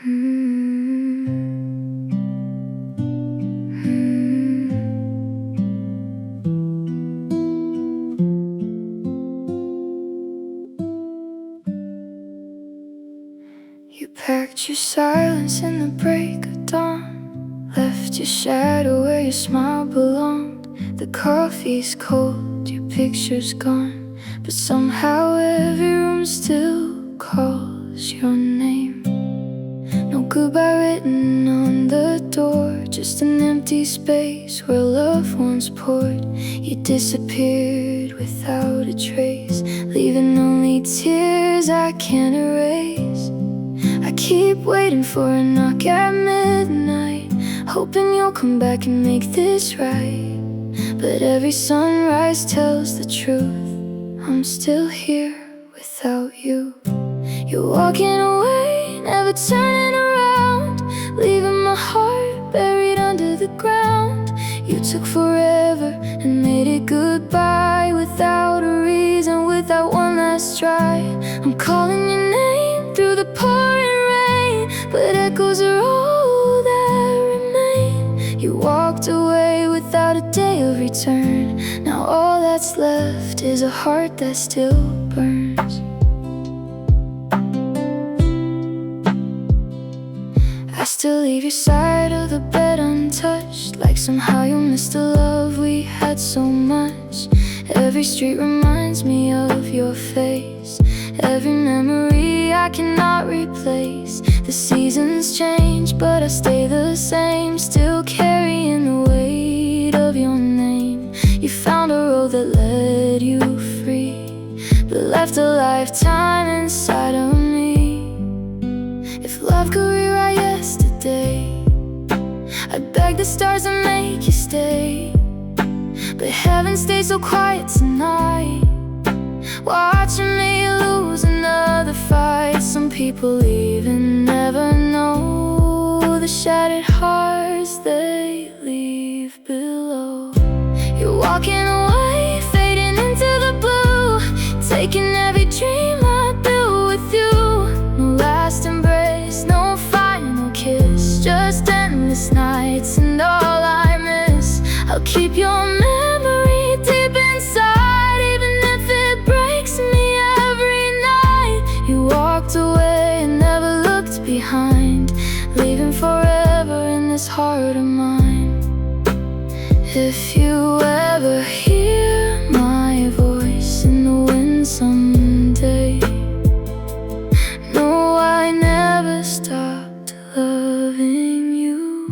You packed your silence in the break of dawn, left your shadow where your smile belonged. The coffee's cold, your picture's gone, but somehow every room still calls your name. No goodbye written on the door, just an empty space where loved ones poured. You disappeared without a trace, leaving only tears I can't erase. I keep waiting for a knock at midnight, hoping you'll come back and make this right. But every sunrise tells the truth, I'm still here without you. You're walking away, never turning around, leaving my heart buried under the ground. You took forever and made it goodbye, without a reason, without one last try. I'm calling your name through the pouring rain, but echoes are all that remain. You walked away without a day of return. Now all that's left is a heart that still burns. I still leave your side of the bed untouched, like somehow you missed the love we had so much. Every street reminds me of your face, every memory I cannot replace. The seasons change, but I stay the same, still carrying the weight of your name. You found a road that led you free, but left a lifetime inside of me. If love could rewrite yesterday, I'd beg the stars to make you stay. But heaven stays so quiet tonight, watching me lose another fight. Some people leave and never know the shattered hearts they leave below. You're walking away, fading into the blue, taking every dream I built with you. No last embrace, no final kiss, just endless nights and all I miss. I'll keep your memory deep inside, even if it breaks me every night. You walked away and never looked behind, leaving forever in this heart of mine. If you ever hear my voice in the wind someday, no, I never stopped loving you,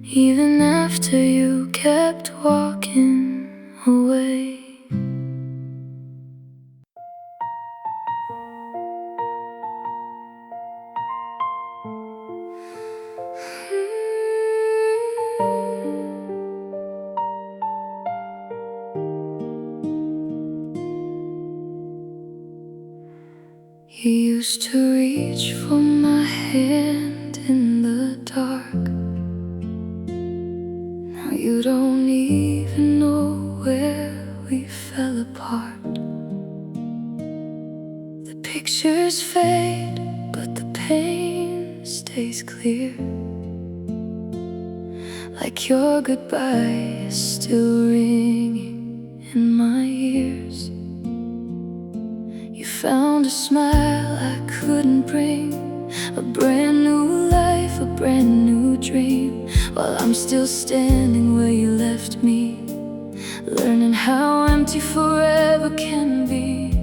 even after you kept walking away. You used to reach for my hand in the dark. Now you don't even know where we fell apart. The pictures fade, but the pain stays clear, like your goodbye is still ringing in my ears. You found a smile I couldn't bring, a brand new life, a brand new dream, while I'm still standing where you left me, learning how empty forever can be.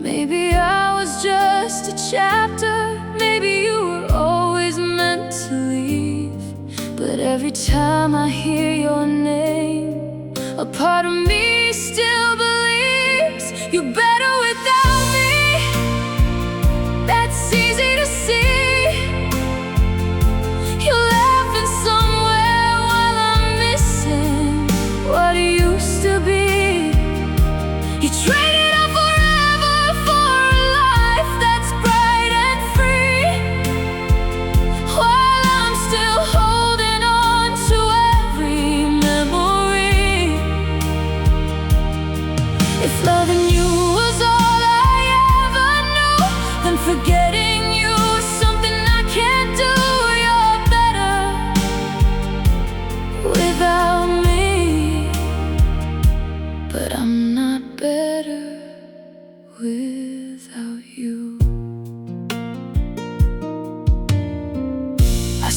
Maybe I was just a chapter, maybe you were always meant to leave. But every time I hear your name, a part of me still believes you're better without me. That's easy to see. You're laughing somewhere while I'm missing what used to be. You traded up forever for a life that's bright and free, while I'm still holding on to every memory. If loving you was all I ever knew, then forget it.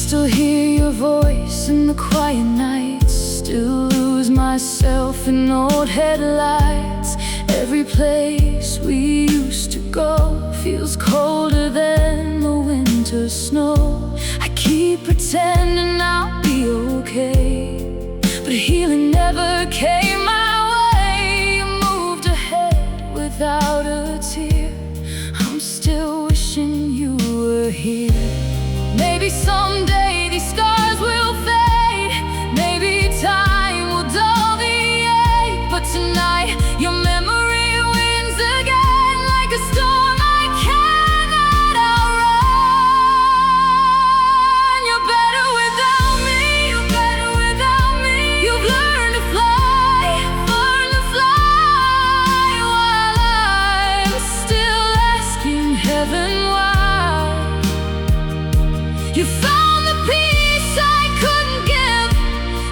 still hear your voice in the quiet nights, still lose myself in old headlights. Every place we used to go feels colder than the winter snow. I keep pretending I'll be okay, but healing never came my way. You moved ahead without a tear. I'm still wishing you were here. Maybe someday these scars will fade, maybe time will dull the ache, but tonight your memory wins again like a storm I cannot outrun. You're better without me, you're better without me. You've learned to fly while I'm still asking heaven why. You found the peace I couldn't give,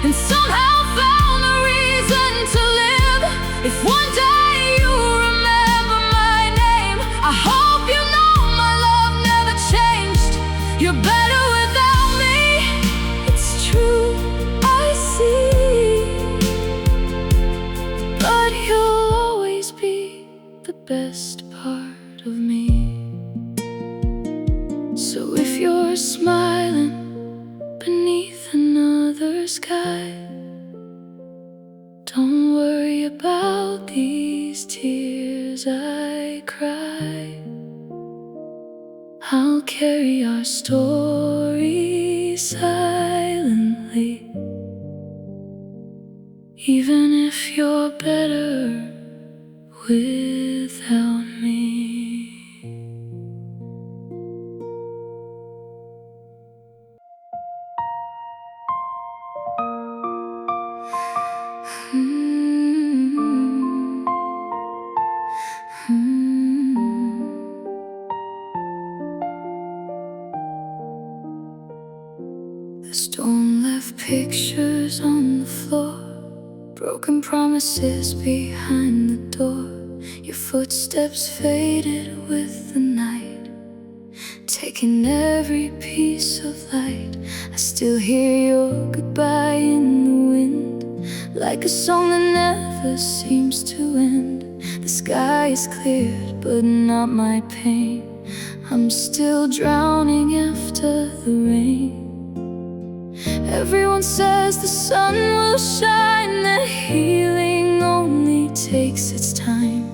and somehow found a reason to live. If one day you remember my name, I hope you know my love never changed. You're better without me, it's true, I see, but you'll always be the best part of me. So if you're smiling beneath another sky, don't worry about these tears I cry. I'll carry our story silently, even if you're better without me. The storm left pictures on the floor, broken promises behind the door. Your footsteps faded with the night, taking every piece of light. I still hear your goodbye in the wind, like a song that never seems to end. The sky is cleared, but not my pain. I'm still drowning after the rain. Everyone says the sun will shine, that healing only takes its time,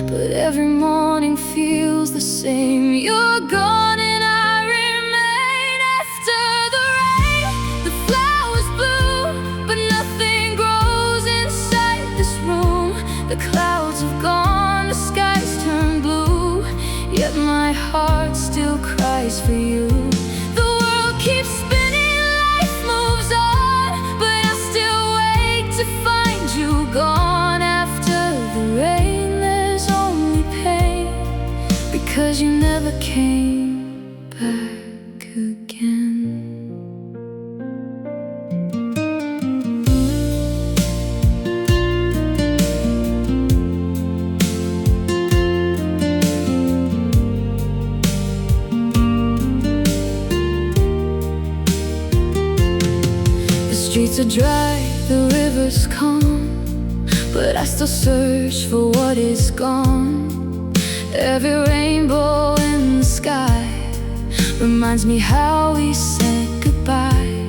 but every morning feels the same. You're gone and I remain. After the rain, the flowers bloom, but nothing grows inside this room. The clouds have gone, the skies turn blue, yet my heart still cries for you. The world keeps spinning, life moves on, but I still wait to find you gone. After the rain, there's only pain, because you never came back again. The streets are dry, the river's calm, but I still search for what is gone. Every rainbow in the sky reminds me how we said goodbye.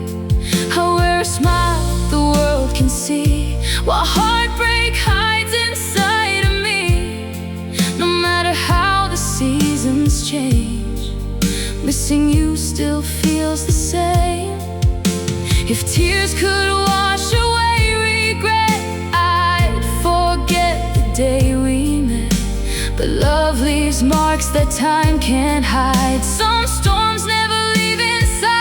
I wear a smile the world can see, while heartbreak hides inside of me. No matter how the seasons change, missing you still feels the same. If tears could wash away regret, I'd forget the day we met. But love leaves marks that time can't hide. Some storms never leave inside.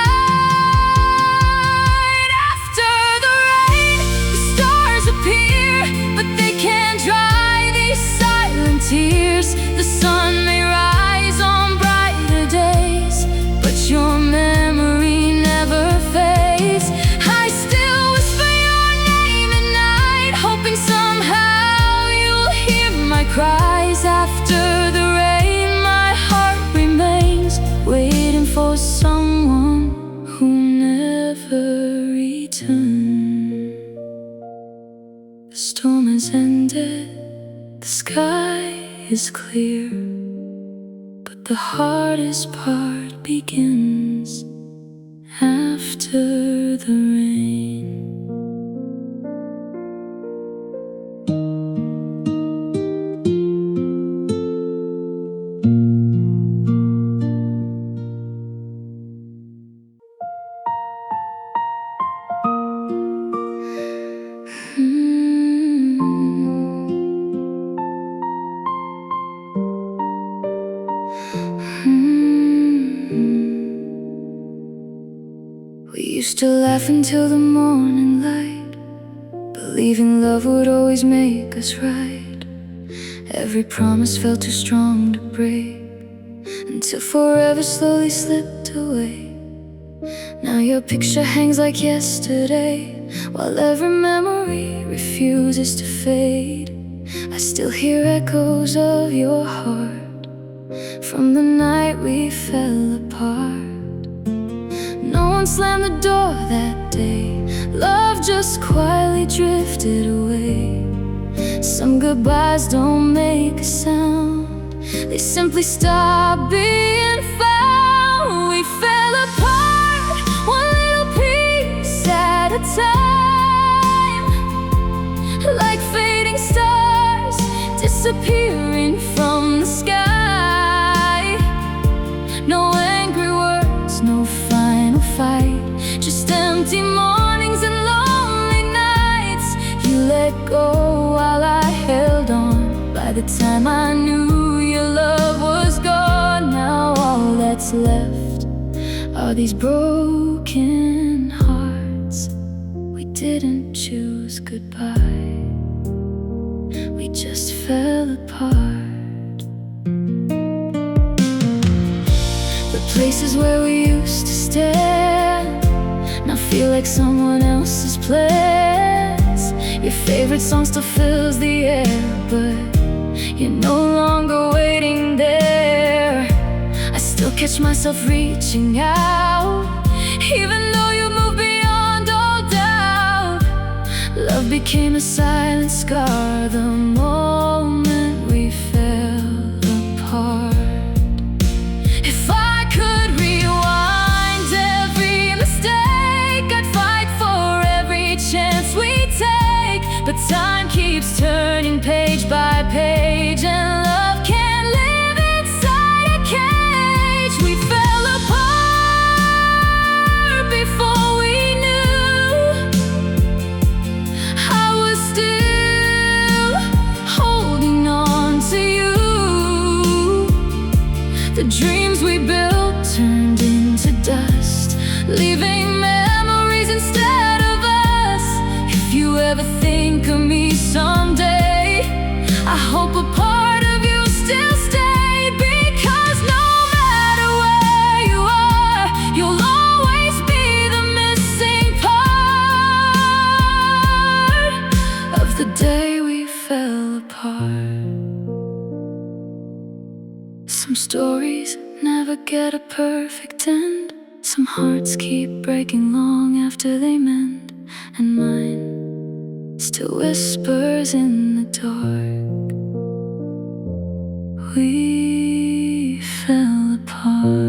After the rain, the stars appear, but they can't dry these silent tears. The sun may rise on brighter days, but your memory never fades. I still whisper your name at night, hoping somehow you'll hear my cries. After the rain, my heart remains, waiting for someone who sky is clear, but the hardest part begins after the rain. We used to laugh until the morning light, believing love would always make us right. Every promise felt too strong to break, until forever slowly slipped away. Now your picture hangs like yesterday, while every memory refuses to fade. I still hear echoes of your heart from the night we fell apart. No one slammed the door that day, love just quietly drifted away. Some goodbyes don't make a sound, they simply stop being found. We fell apart, one little piece at a time, like fading stars disappearing from the sky. No angry words, no final fight, just empty mornings and lonely nights. You let go while I held on. By the time I knew your love was gone, now all that's left are these broken hearts. We didn't choose goodbye, we just fell apart. The places where we used to stand now feel like someone else's plans. Your favorite song still fills the air, but you're no longer waiting there. I still catch myself reaching out, even though you moved beyond all doubt. Love became a silent scar the moment we fell apart. If I could rewind every mistake, I'd fight for every chance we take. But time keeps turning page by page, and love can't live inside a cage. We fell apart before we knew. I was still holding on to you. The dreams we built turned into dust, leaving memories instead of us. If you ever think of me someday, I hope a part of you still stay, because no matter where you are, you'll always be the missing part of the day we fell apart. Some stories never get a perfect end, some hearts keep breaking long after they mend, and mine still whispers in the dark. We fell apart.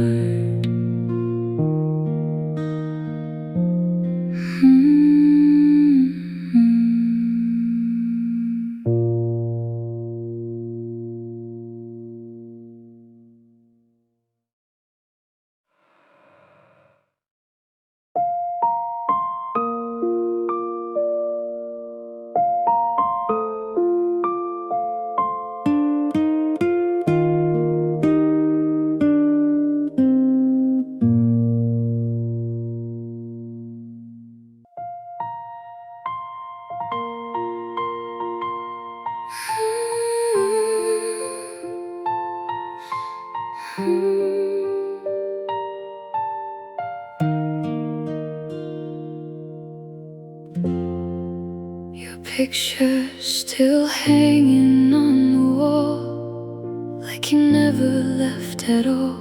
Your picture still hanging on the wall, like you never left at all.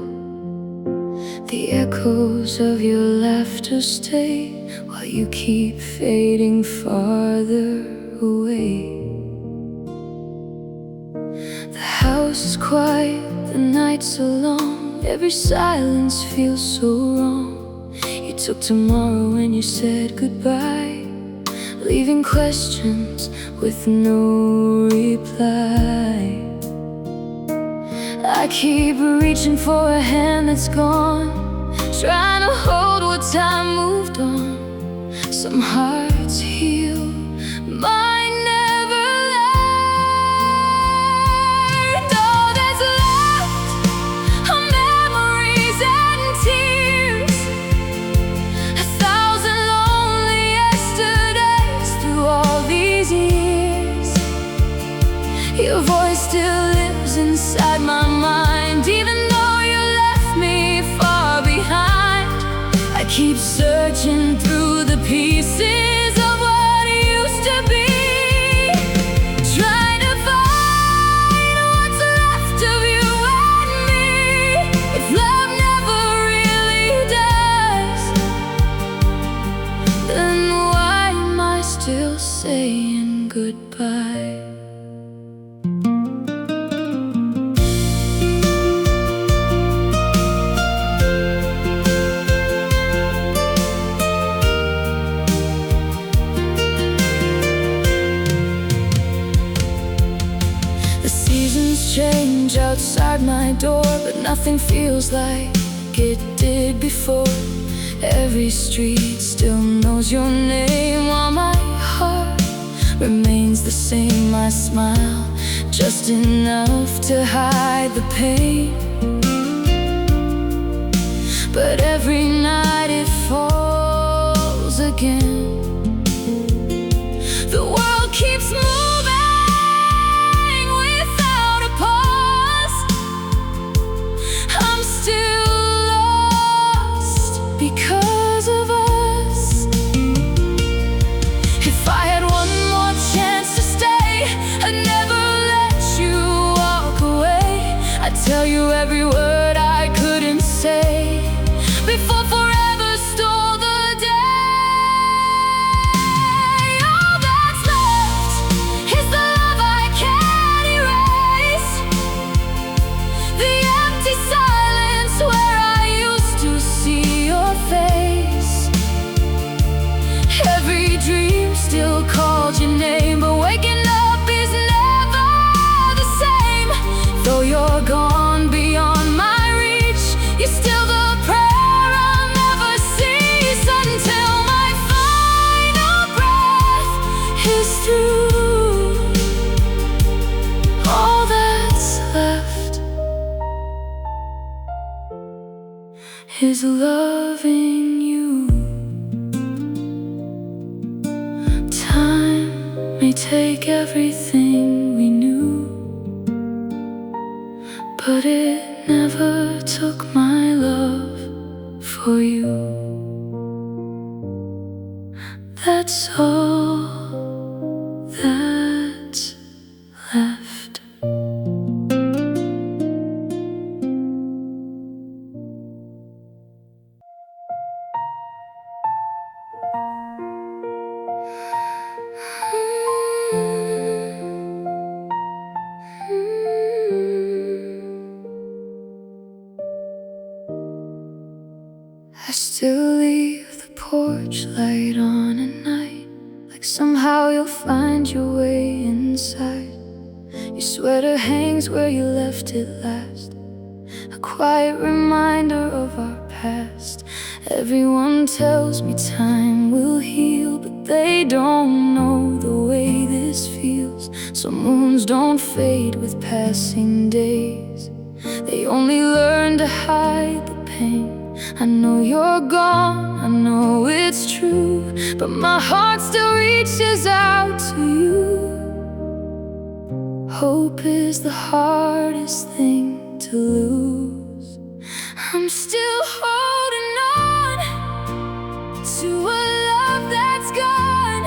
The echoes of your laughter stay, while you keep fading farther away. house is quiet, the nights are long, every silence feels so wrong. You took tomorrow when you said goodbye, leaving questions with no reply. I keep reaching for a hand that's gone, trying to hold what time moved on. Some hearts heal, mine never learned. All that's left are memories and tears, 1,000 lonely yesterdays through all these years. Your voice still lives inside my mind, even though you left me far behind. I keep searching through the pieces of what used to be, trying to find what's left of you and me. If love never really does, then why am I still saying goodbye? Change outside my door, but nothing feels like it did before. Every street still knows your name, while my heart remains the same. I smile just enough to hide the pain, but every night it falls again. The world keeps moving because of us. If I had one more chance to stay, I'd never let you walk away. I'd tell you every word I couldn't say before forever stole the day. All that's left is the love I can't erase, the empty silence where I used to see your face. Every dream still called your name, but waking up is never the same. Though you're gone beyond my reach, you're still the prayer I'll never cease until my final breath is through. All that's left is loving you. Time may take everything we knew, but it never took my love for you. That's all that's left. I still leave the porch light on at night, like somehow you'll find your way inside. Your sweater hangs where you left it last, a quiet reminder of our past. Everyone tells me time will heal, but they don't know the way this feels. Some wounds don't fade with passing days, they only learn to hide the pain. I know you're gone, I know it's true, but my heart still reaches out to you. Hope is the hardest thing to lose. I'm still holding on to a love that's gone,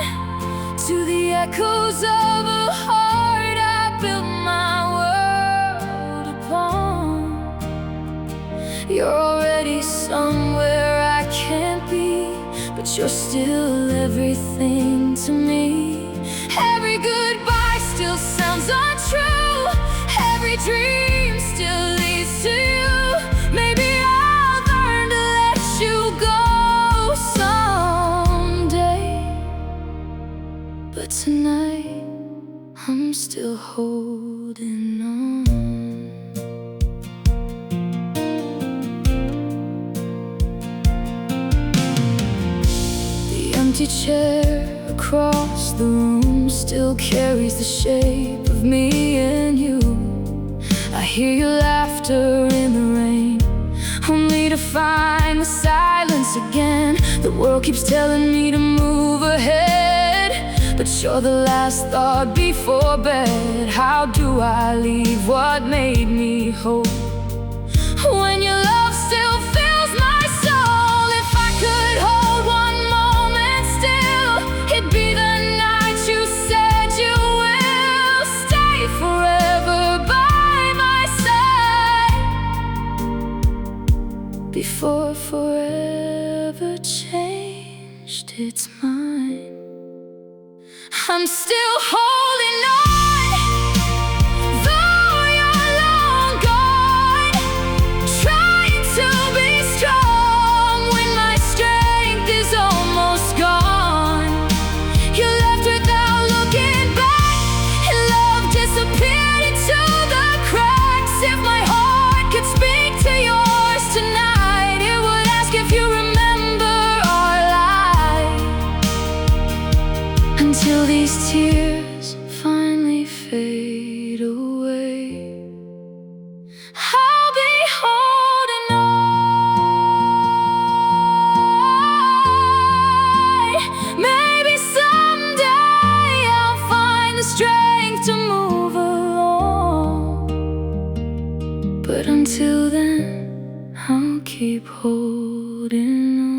to the echoes of a heart I built my world upon. You're already somewhere I can't be, but you're still everything to me. Every goodbye still sounds untrue, every every dream still leads to you. Maybe I'll learn to let you go someday, but tonight I'm still holding on. The empty chair across the room still carries the shape of me and you. I hear your laughter in the rain, only to find the silence again. The world keeps telling me to move ahead, but you're the last thought before bed. How do I leave what made me whole when your love still fills my soul? If I could hold one moment still, it'd be the night you said you will stay forever by my side, before forever changed its mind. I'm still holding on, though you're long gone, trying to be strong when my strength is almost gone. You left without looking back, and love disappeared into the cracks. If my heart could speak to yours tonight, it would ask if you remember our life. Until these tears finally fade away, I'll be holding on. Maybe someday I'll find the strength to move along, but until then I'll keep holding on.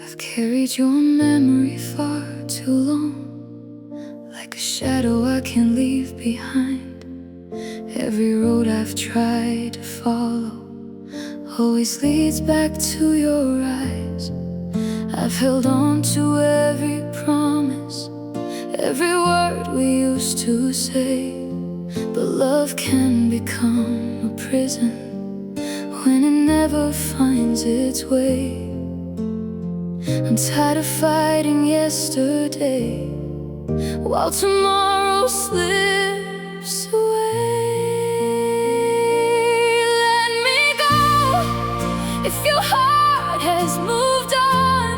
I've carried your memory far too long, like a shadow I can't leave behind. Every road I've tried to follow always leads back to your eyes. I've held on to every promise, every word we used to say, but love can become a prison when it never finds its way. I'm tired of fighting yesterday while tomorrow slips away. Let me go if your heart has moved on.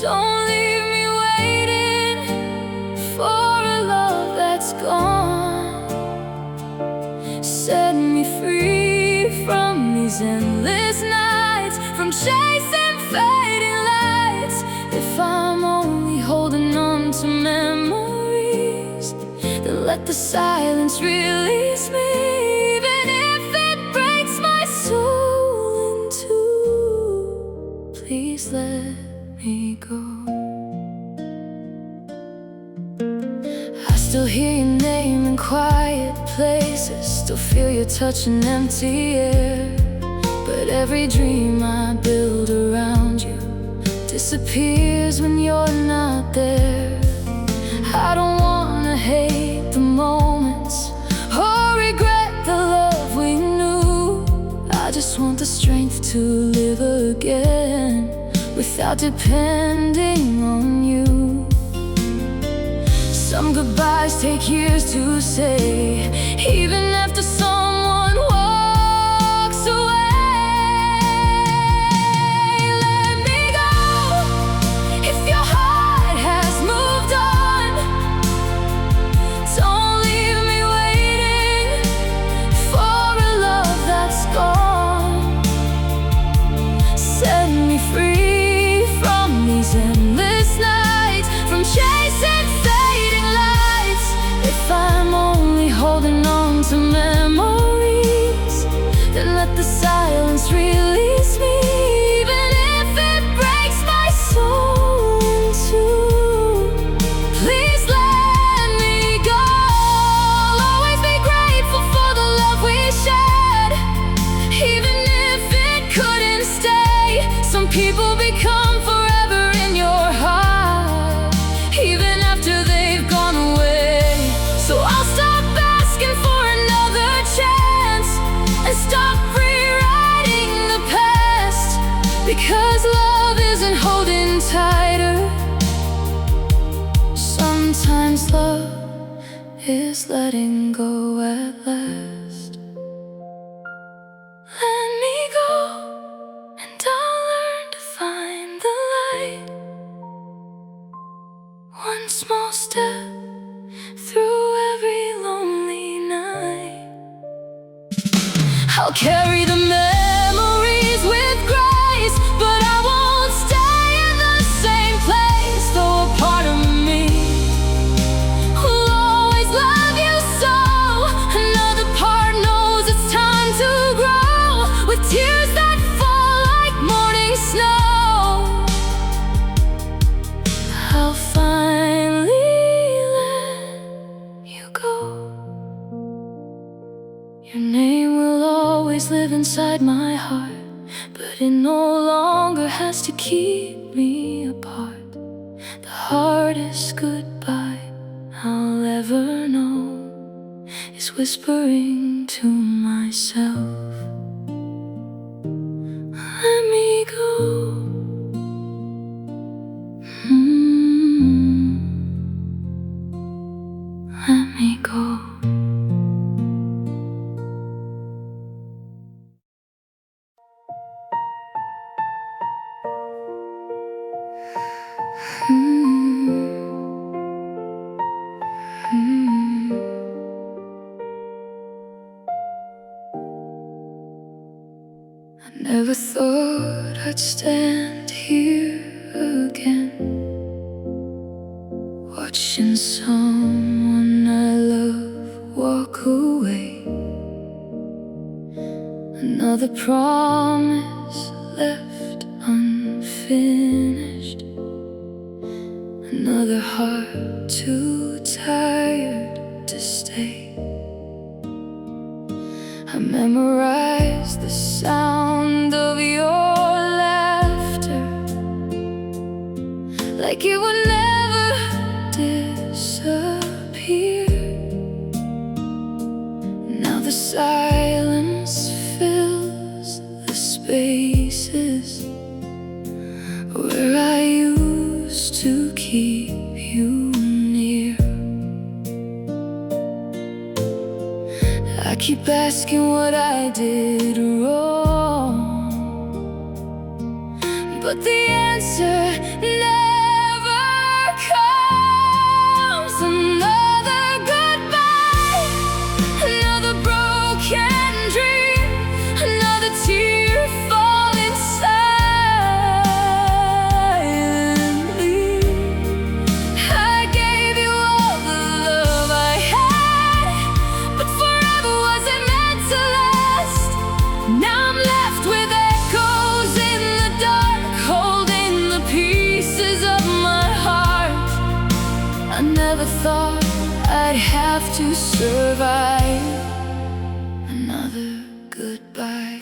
Don't leave me waiting for a love that's gone. Set me free from these endless nights, from chasing fading lights. If I'm only holding on to memories, then let the silence release me. Even if it breaks my soul in two, please let me go. I still hear your name in quiet places, still feel your touch in empty air. But every dream I build around you disappears when you're not there. I don't wanna hate the moments or regret the love we knew. I just want the strength to live again without depending on you. Some goodbyes take years to say, even after someone walks away. Chasing fading lights, if I'm only holding on to memories, is letting go at last. Let me go, and I'll learn to find the light. One small step through every lonely night. I'll carry the memories with grace, but I won't stay in the same place. Though a part of me will always love you so, another part knows it's time to grow, with tears that fall like morning snow. I'll finally let you go. Your name will always live inside my heart, but it no longer has to keep me apart. The hardest goodbye I'll ever know is whispering to myself, let me go. Let me go. I never thought I'd stand here again, watching someone I love walk away. Another promise left unfinished, another heart too tired to stay. I memorized the sound of your laughter, like it would never disappear. Now the silence fills the spaces where I used to keep you near. I keep asking what I did wrong, but the answer never comes. Another goodbye, another broken dream, another tear falling silently. I gave you all the love I had, but forever wasn't meant to last. Now I'm left with echoes in the dark, holding the pieces of my heart. I never thought I'd have to survive another goodbye.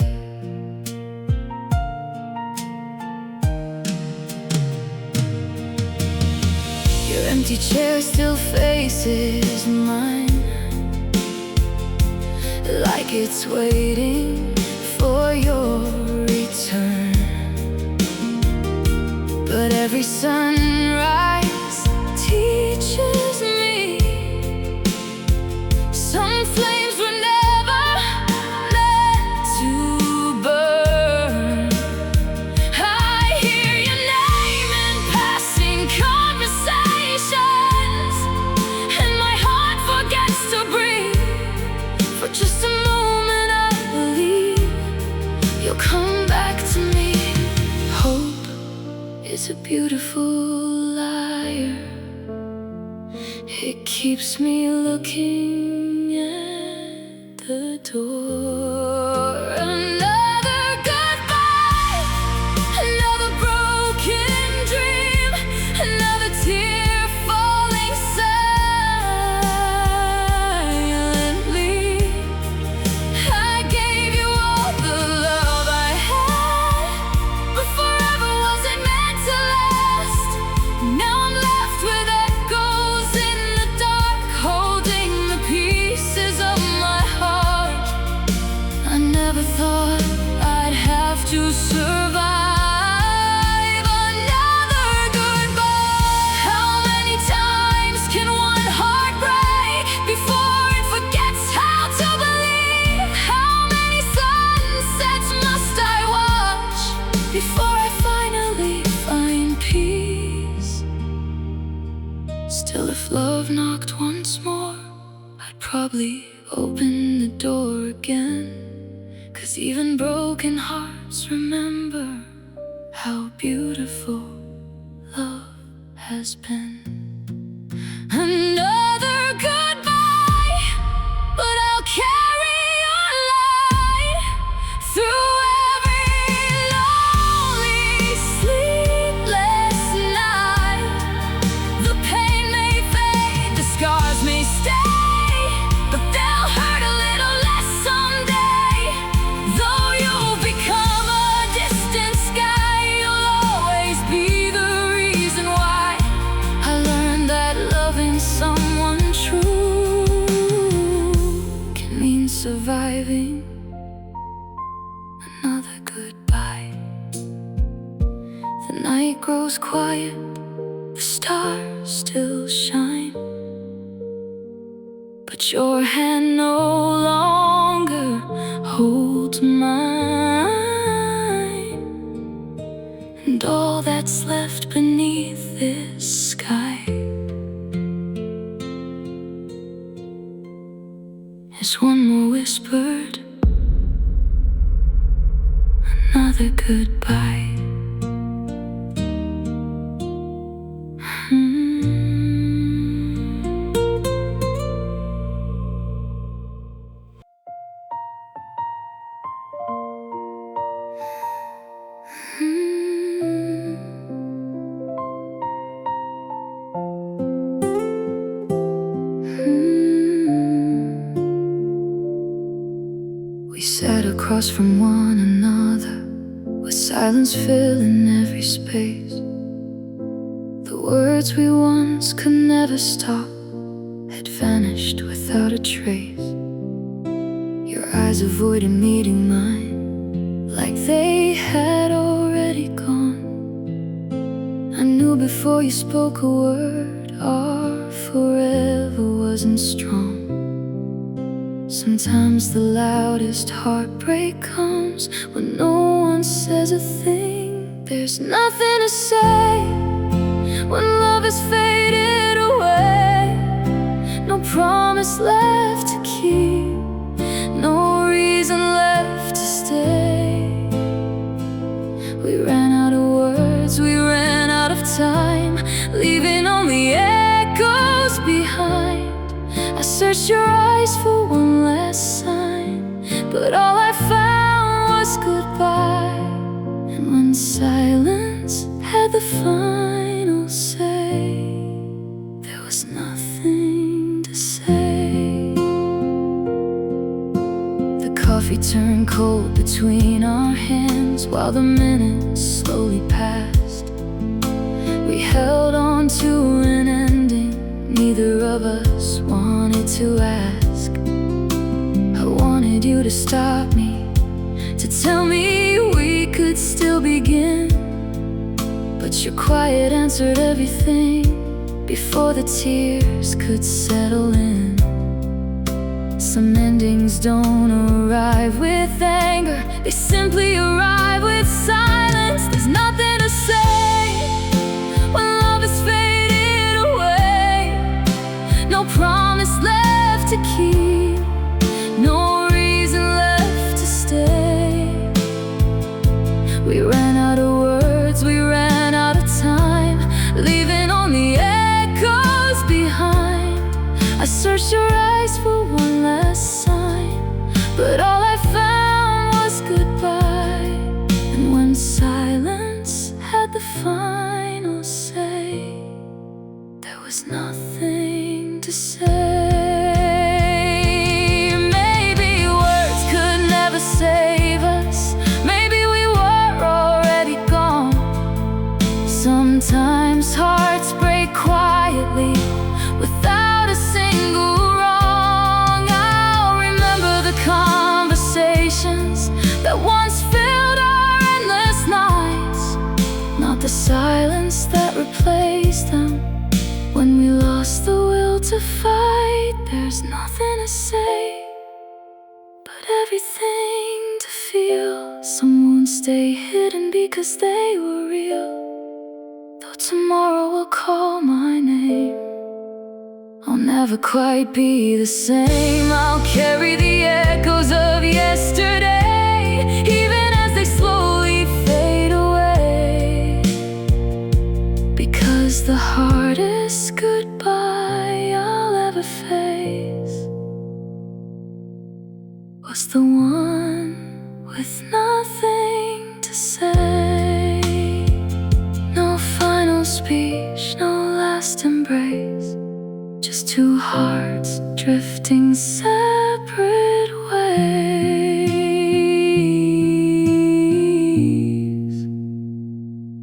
Your empty chair still faces mine, like it's waiting for your return. But every sunrise teaches me some flames were never meant to burn. I hear your name in passing conversations, and my heart forgets to breathe. For just a moment I believe you'll come back to me. Hope is a beautiful liar. It keeps me looking at the door. Another goodbye, another broken dream, another tear falling silently. I gave you all the love I had, but forever wasn't meant to last. Now I'm left with echoes in the dark, holding the pieces of my heart. I I'd probably open the door again, 'cause even broken hearts remember how beautiful love has been. Another goodbye, but I'll carry your light through every lonely, sleepless night. The pain may fade, the scars may stay, but they'll hurt a little less someday. Though you'll become a distant sky, you'll always be the reason why I learned that loving someone true can mean surviving another goodbye. The night grows quiet, the stars still shine, but your hand no longer holds mine. And all that's left beneath this sky is one more whispered, another goodbye. We sat across from one another, with silence filling every space. The words we once could never stop had vanished without a trace. Your eyes avoided meeting mine, like they had already gone. I knew before you spoke a word, our forever wasn't strong. Sometimes the loudest heartbreak comes when no one says a thing. There's nothing to say when love has faded away. No promise left to keep, no reason left to stay. We ran out of words, we ran out of time, leaving only echoes behind. I searched your eyes for one last sign, but all I found was goodbye. And when silence had the final say, there was nothing to say. The coffee turned cold between our hands while the minutes slowly passed. We held on to an ending neither of us wanted to ask. I wanted you to stop me, to tell me we could still begin, but your quiet answered everything before the tears could settle in. Some endings don't arrive with anger, they simply arrive with silence. There's nothing to say when love is faded away. No promise left to keep, no reason left to stay. We ran out of words, we ran out of time, leaving only echoes behind. I searched your eyes for one last sign, but all I found was goodbye. And when silence had the final say, there was nothing to say. Maybe words could never save us, maybe we were already gone. Sometimes hearts break quietly without a single wrong. I'll remember the conversations that once filled our endless nights, not the silence that replaced them. When we lost the will to fight, there's nothing to say, but everything to feel. Some wounds stay hidden because they were real. Though tomorrow will call my name, I'll never quite be the same. I'll carry the echoes of yesterday, even as they slowly fade away. Because the hardest goodbye I'll ever face was the one with nothing to say. No final speech, no last embrace, just two hearts drifting separate ways,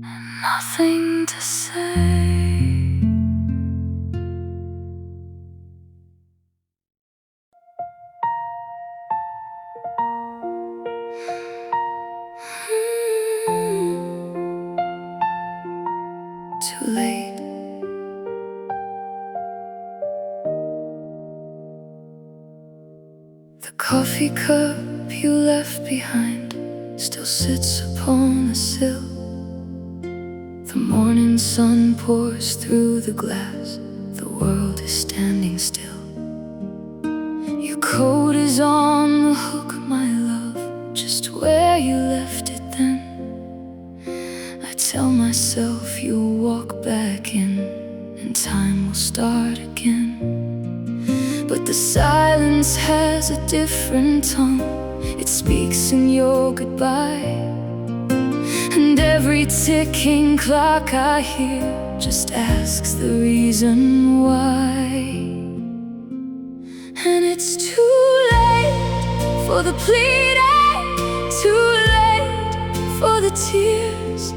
and nothing to say. Too late. The coffee cup you left behind still sits upon the sill. The morning sun pours through the glass. The world is standing still. Your coat is on the hook, my love, just where you left it then. I tell myself you'll walk back in, and time will start again. But the silence has a different tongue. It speaks in your goodbye, and every ticking clock I hear just asks the reason why. And it's too late for the pleading, too late for the tears,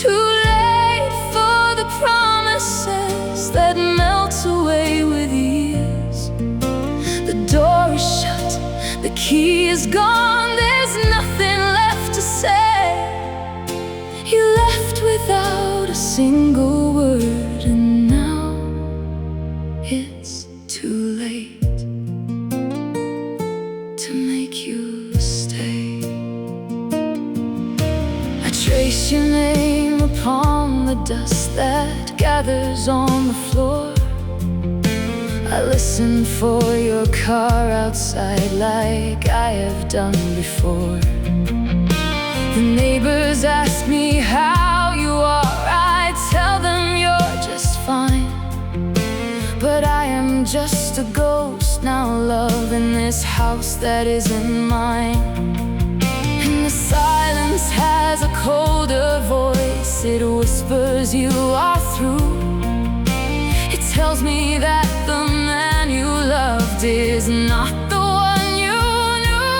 too late for the promises that melt away with years. The door is shut, the key is gone, there's nothing left to say. You left without a single word, and now it's too late to make you stay. I trace your name upon the dust that gathers on the floor. I listen for your car outside like I have done before. The neighbors ask me how you are. I tell them you're just fine, but I am just a ghost now, love, in this house that isn't mine. And the silence has a colder voice. It whispers you are through. It tells me that the man you loved is not the one you knew.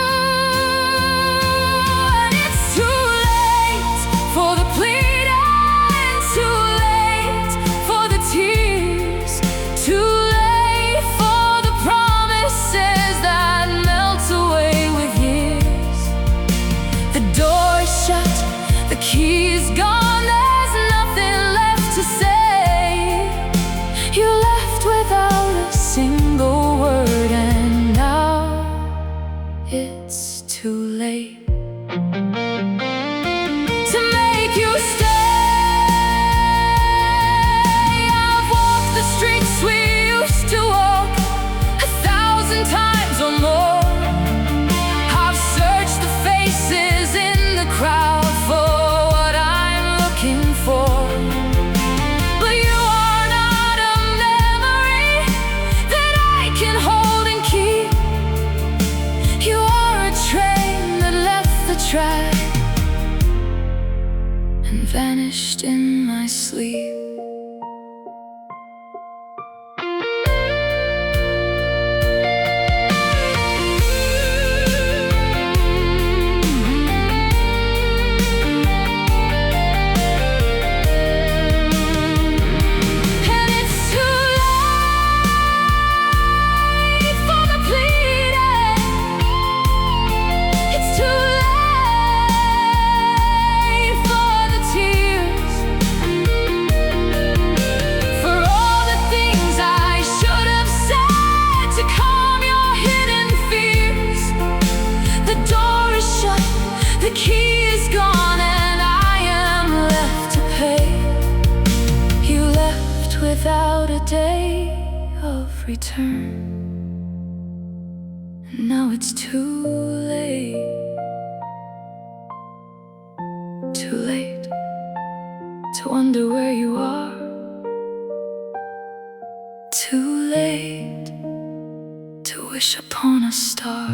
And it's too late for the pleading, too late for the tears, too late for the promises that melt away with years. The door is shut, the key is gone, there's nothing left to say. You left without a single word, and now turn, and now it's too late. Too late to wonder where you are. Too late to wish upon a star.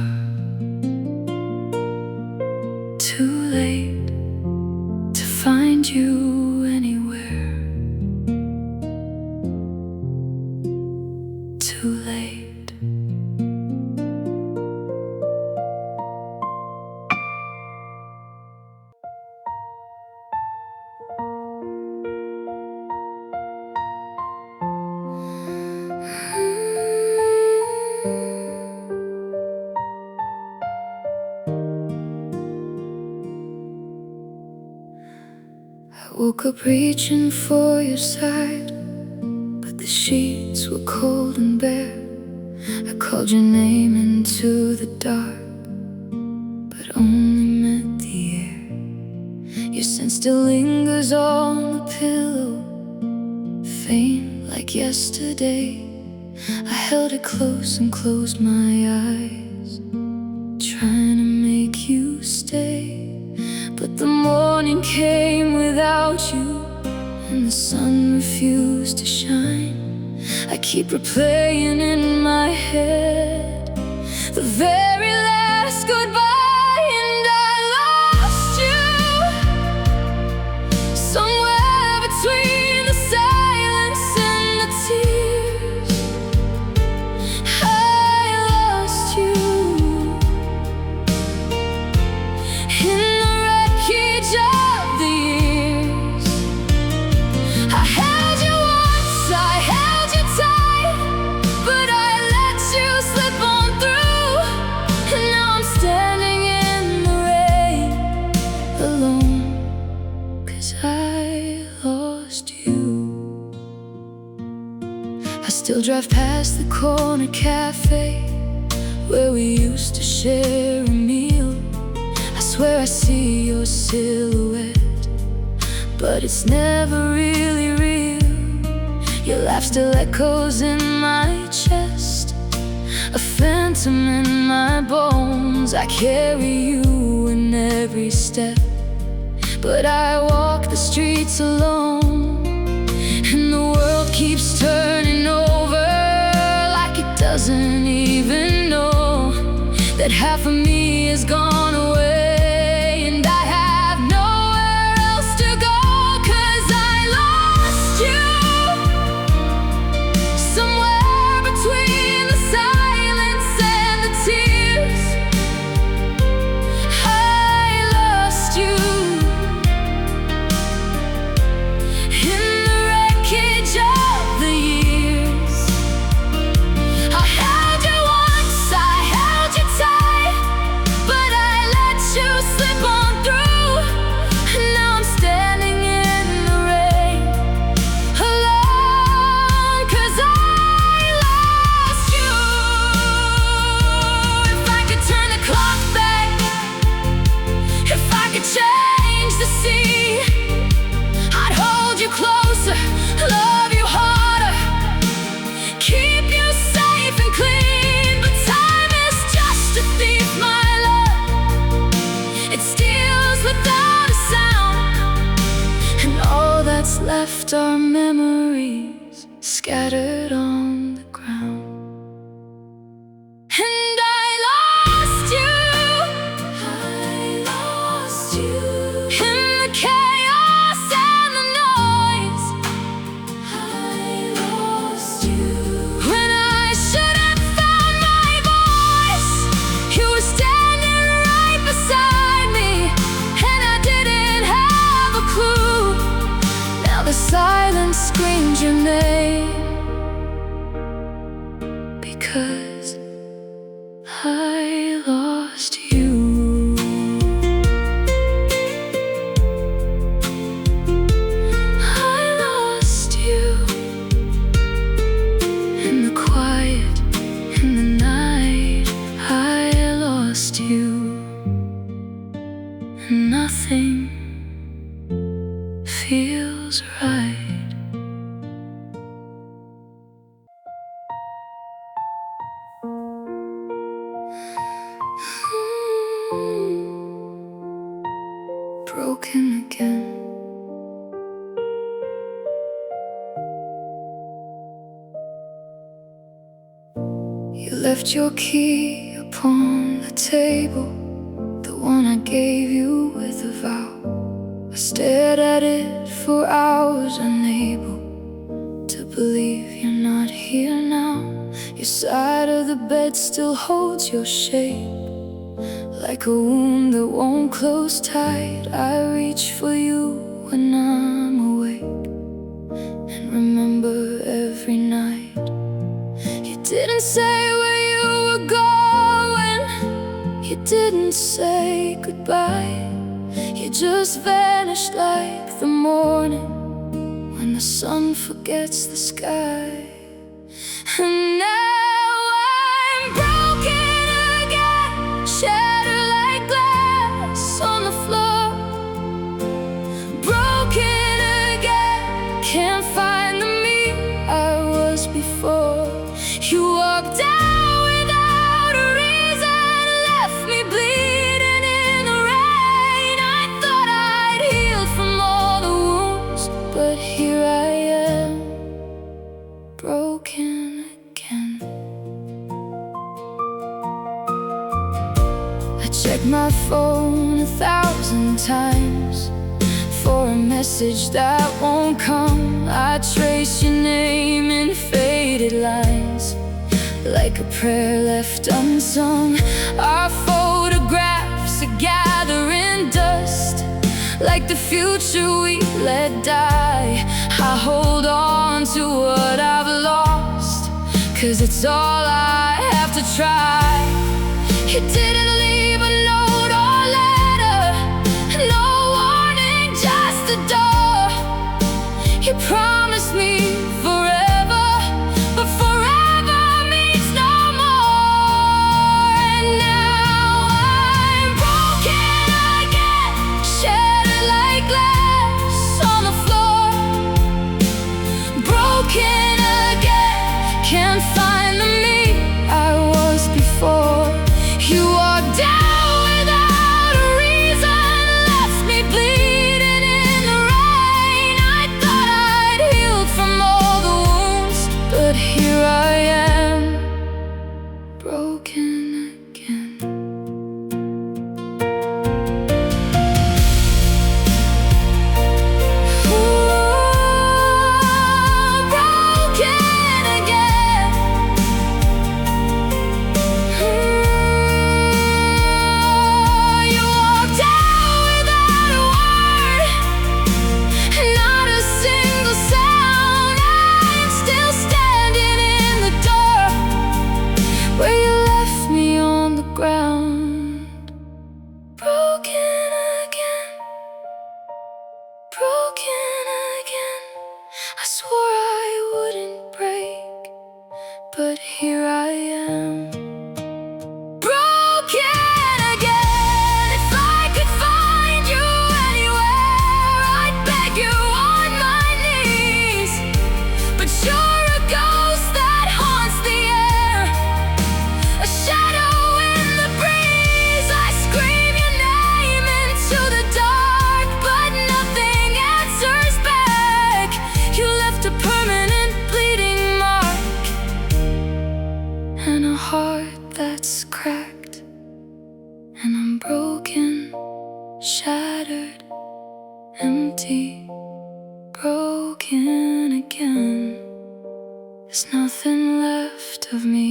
Too late to find you anywhere. Too late. I woke up reaching for your side, but the sheets were cold and bare. I called your name into the dark, but only met the air. Your scent still lingers on the pillow, faint like yesterday. I held it close and closed my eyes, trying to make you stay. But the morning came without you, and the sun refused to shine. I keep replaying in my head the very last goodbye, and I lost you somewhere between the silence and the tears. I lost you in of the years. I held you once, I held you tight, but I let you slip on through. And now I'm standing in the rain, alone, 'cause I lost you. I still drive past the corner cafe where we used to share a meal. I swear I see your silhouette, but it's never really real. Your laugh still echoes in my chest, a phantom in my bones. I carry you in every step, but I walk the streets alone. And the world keeps turning over like it doesn't even know that half of me is gone away. Left our memories scattered on the ground, and I lost you. I lost you in the chaos and the noise. I lost you when I should have found my voice. You were standing right beside me, and I didn't have a clue. The silence left your key upon the table, the one I gave you with a vow. I stared at it for hours, unable to believe you're not here now. Your side of the bed still holds your shape, like a wound that won't close tight. I reach for you when I'm awake and remember every night. You didn't say where you were going, you didn't say goodbye. You just vanished like the morning when the sun forgets the sky. And now I'm broken again, shattered like glass on the floor. Broken again, can't find the me I was before. You walked out without a reason, left me bleeding in the rain. I thought I'd healed from all the wounds, but here I am, broken again. I checked my phone 1,000 times for a message that won't come. I trace your name in faded lines, like a prayer left unsung. Our photographs are gathering dust, like the future we let die. I hold on to what I've lost, 'cause it's all I have to try. You didn't leave a note or letter, no warning, just a door. You promised me forever, but forever means no more. And now I'm broken again, shattered like glass on the floor. Broken again, can't find the me I was before. You walked out without a reason, left me bleeding in the rain. I thought I'd healed from all the wounds, but here I am, broken again. Ooh, broken again. You walked out without a word, not a single sound. I'm still standing in the door where you left me on the ground. Broken again, broken again. I swore I wouldn't break, but here I am, broken again. If I could find you anywhere, I'd beg you on my knees, but you're a ghost that haunts the air, a shadow in the breeze. I scream your name into the dark, but nothing answers back. You left a permanent bleeding mark and a heart that's cracked. And I'm broken, shattered, empty, broken again. There's nothing left of me.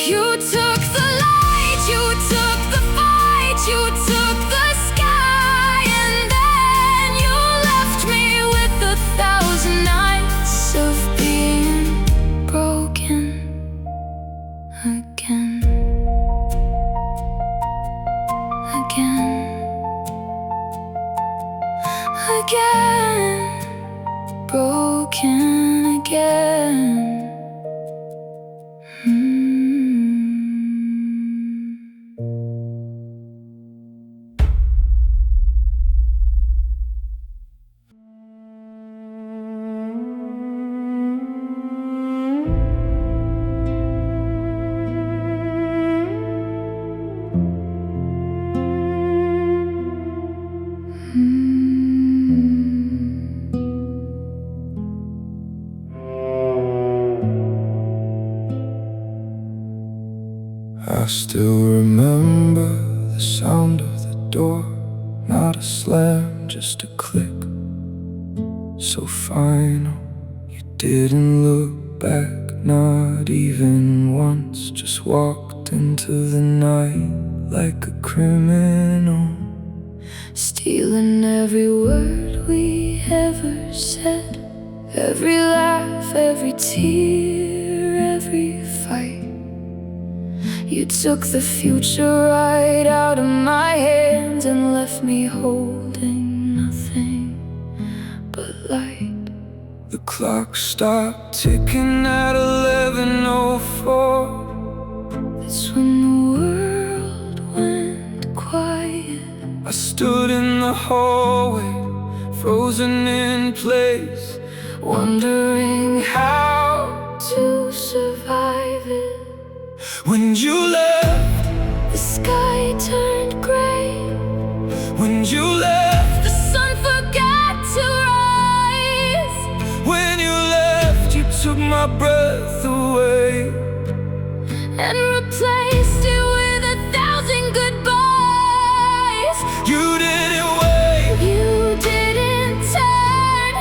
You took the light, you took the fight, you took the sky, and then you left me with 1,000 nights of being broken again, again, again, broken again. I still remember the sound of the door, not a slam, just a click, so final. You didn't look back, not even once, just walked into the night like a criminal, stealing every word we ever said, every laugh, every tear, every fight. You took the future right out of my hands and left me holding nothing but light. The clock stopped ticking at 11:04. That's when the world went quiet. I stood in the hallway, frozen in place, wondering how to survive it. When you left, the sky turned gray. When you left, the sun forgot to rise. When you left, you took my breath away and replaced it with 1,000 goodbyes. You didn't wait, you didn't turn,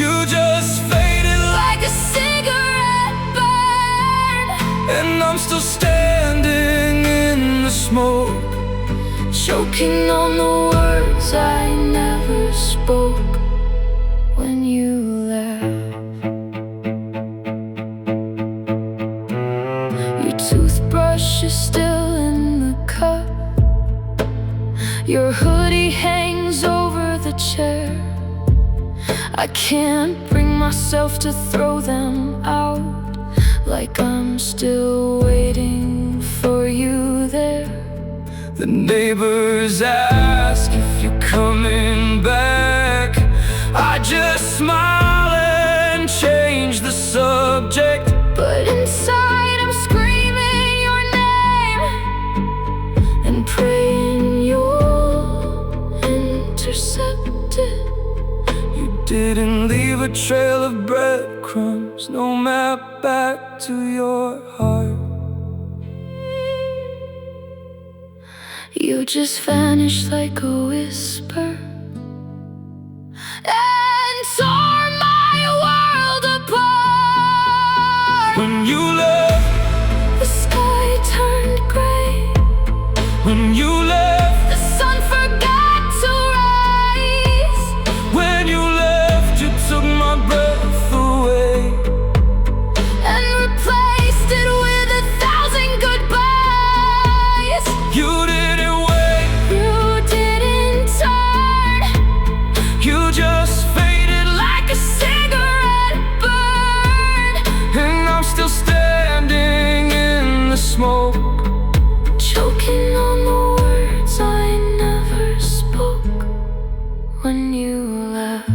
you just faded like a cigarette burn. And I'm still standing in the smoke, choking on the words I never spoke when you left. Your toothbrush is still in the cup, your hoodie hangs over the chair. I can't bring myself to throw them out, like I'm still waiting for you there. The neighbors ask if you're coming back. I just smile and change the subject, but inside I'm screaming your name and praying you'll intercept it. You didn't leave a trail of breadcrumbs, no map back to your heart. You just vanished like a whisper and tore my world apart. When you left, the sky turned gray. When you left, the sun forgot to rise. When you left, you took my breath away and replaced it with 1,000 goodbyes. You didn't wait, you didn't turn, you just faded like a cigarette burn. And I'm still standing in the smoke, choking on the words I never spoke when you left.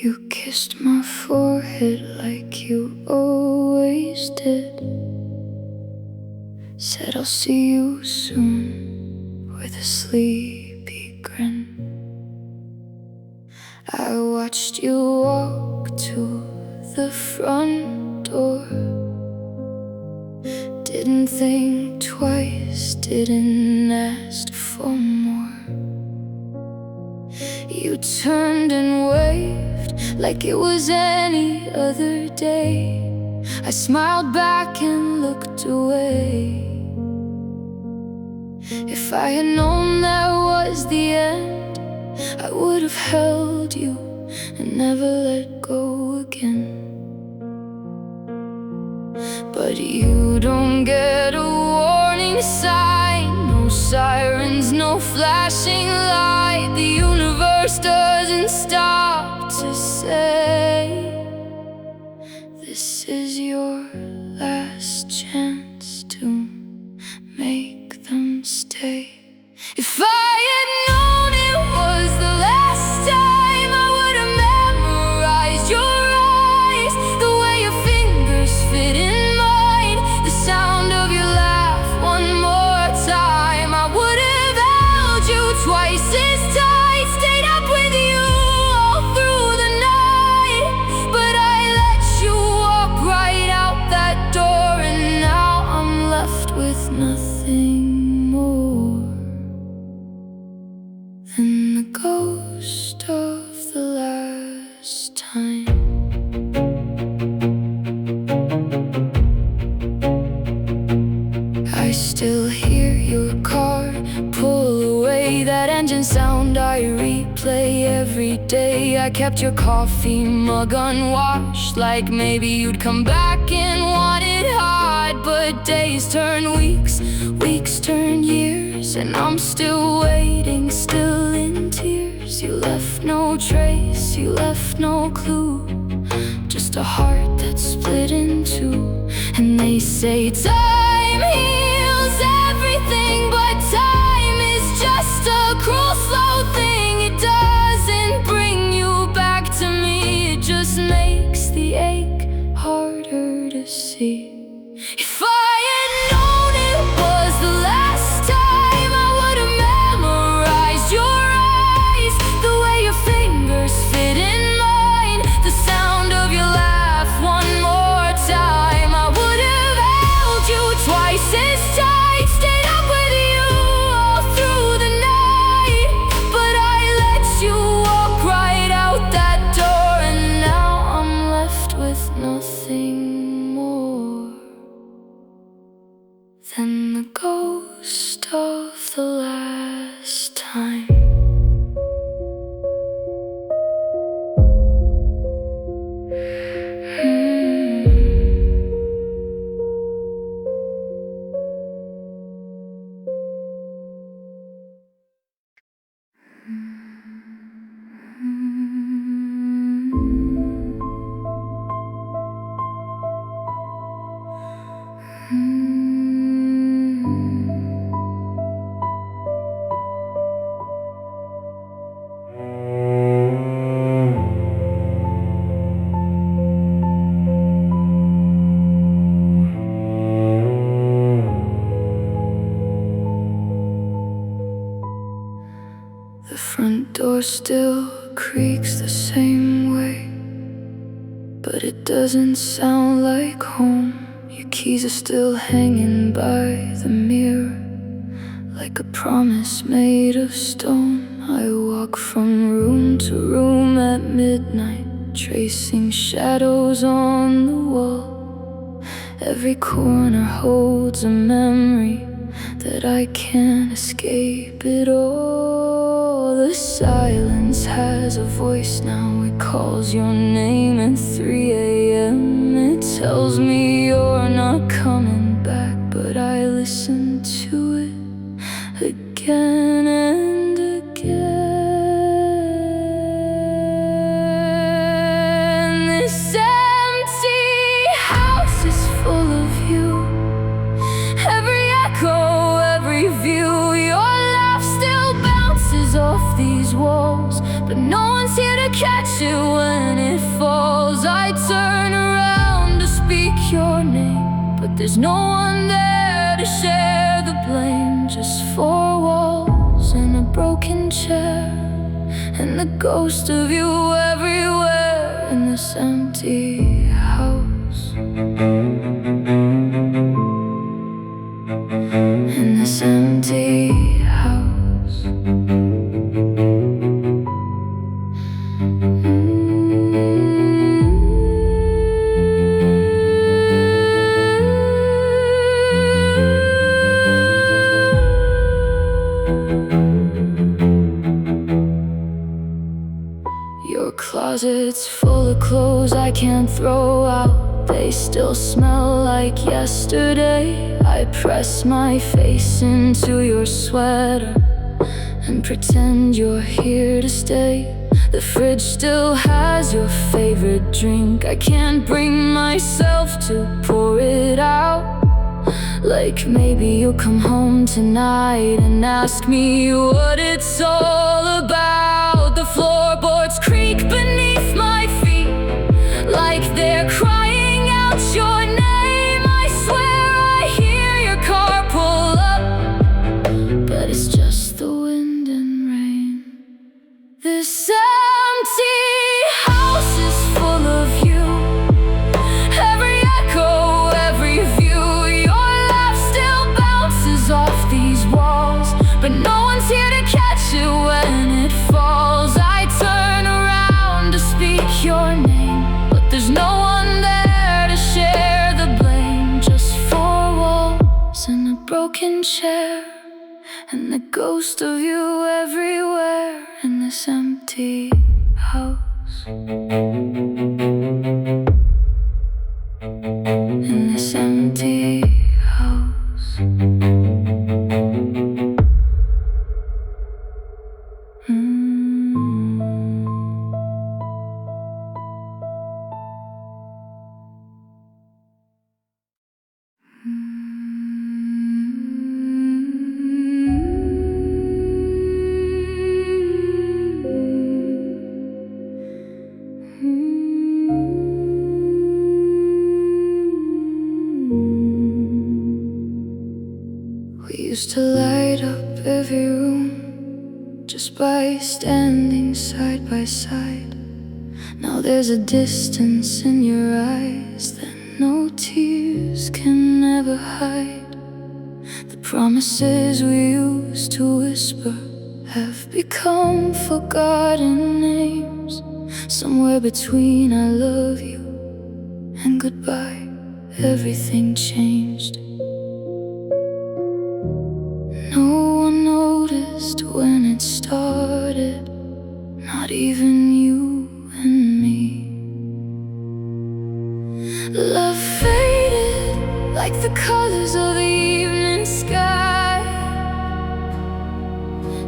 You kissed my forehead like you always did, said I'll see you soon with a sleepy grin. I watched you walk to the front door, didn't think twice, didn't ask for more. You turned and waved like it was any other day. I smiled back and looked away. If I had known that was the end, I would have held you and never let go again. But you don't get a warning sign, no sirens, no flashing light. The universe doesn't stop to say, this is your last chance to make them stay. If I had known it was the last time, I would have memorized your eyes, the way you feel. day I kept your coffee mug unwashed, like maybe you'd come back and want it hot. But days turn weeks, weeks turn years, and I'm still waiting, still in tears. You left no trace, you left no clue, just a heart that's split in two. And they say time heals everything, but time is just a cruel, slow thing. It doesn't bring you back to me, it just makes the ache harder to see. If I had known it was the last time, I would have memorized your eyes, the way your fingers fit in mine, the sound of your laugh one more time. I would have held you twice as tight, stayed up with you all through the night. But I let you walk right out that door, and now I'm left with nothing more than the ghost of the last time. The front door still creaks the same way, but it doesn't sound like home. Your keys are still hanging by the mirror, like a promise made of stone. I walk from room to room at midnight, tracing shadows on the wall. Every corner holds a memory that I can't escape it all. The silence has a voice now, it calls your name at 3 a.m. It tells me you're not coming back, but I listen to it again and again. This empty house is full of you, every echo, every view. Your laugh still bounces off these walls, but no one's here to catch it when it falls. I turn around to speak your name, but there's no one there to share the blame. Just four walls and a broken chair, and the ghost of you everywhere in this empty house. In this empty house. Your closet's full of clothes I can't throw out, they still smell like yesterday. I press my face into your sweater and pretend you're here to stay. The fridge still has your favorite drink, I can't bring myself to pour it out. Like maybe you'll come home tonight and ask me what it's all about. The floorboards creak beneath my feet, like they're crying out your name. I swear I hear your car pull up, but it's just the wind and rain. This empty house is full of you, every echo, every view. Your laugh still bounces off these walls, but no one's here to catch it when it falls. I turn around to speak your name, but there's no one there to share the blame. Just four walls and a broken chair, and the ghost of you everywhere in this empty house. house. In this empty house. We used to light up every room just by standing side by side. Now there's a distance in your eyes that no tears can ever hide. The promises we used to whisper have become forgotten names. Somewhere between I love you and goodbye, everything changed. No one noticed when it started, not even you and me. Love faded like the colors of the evening sky,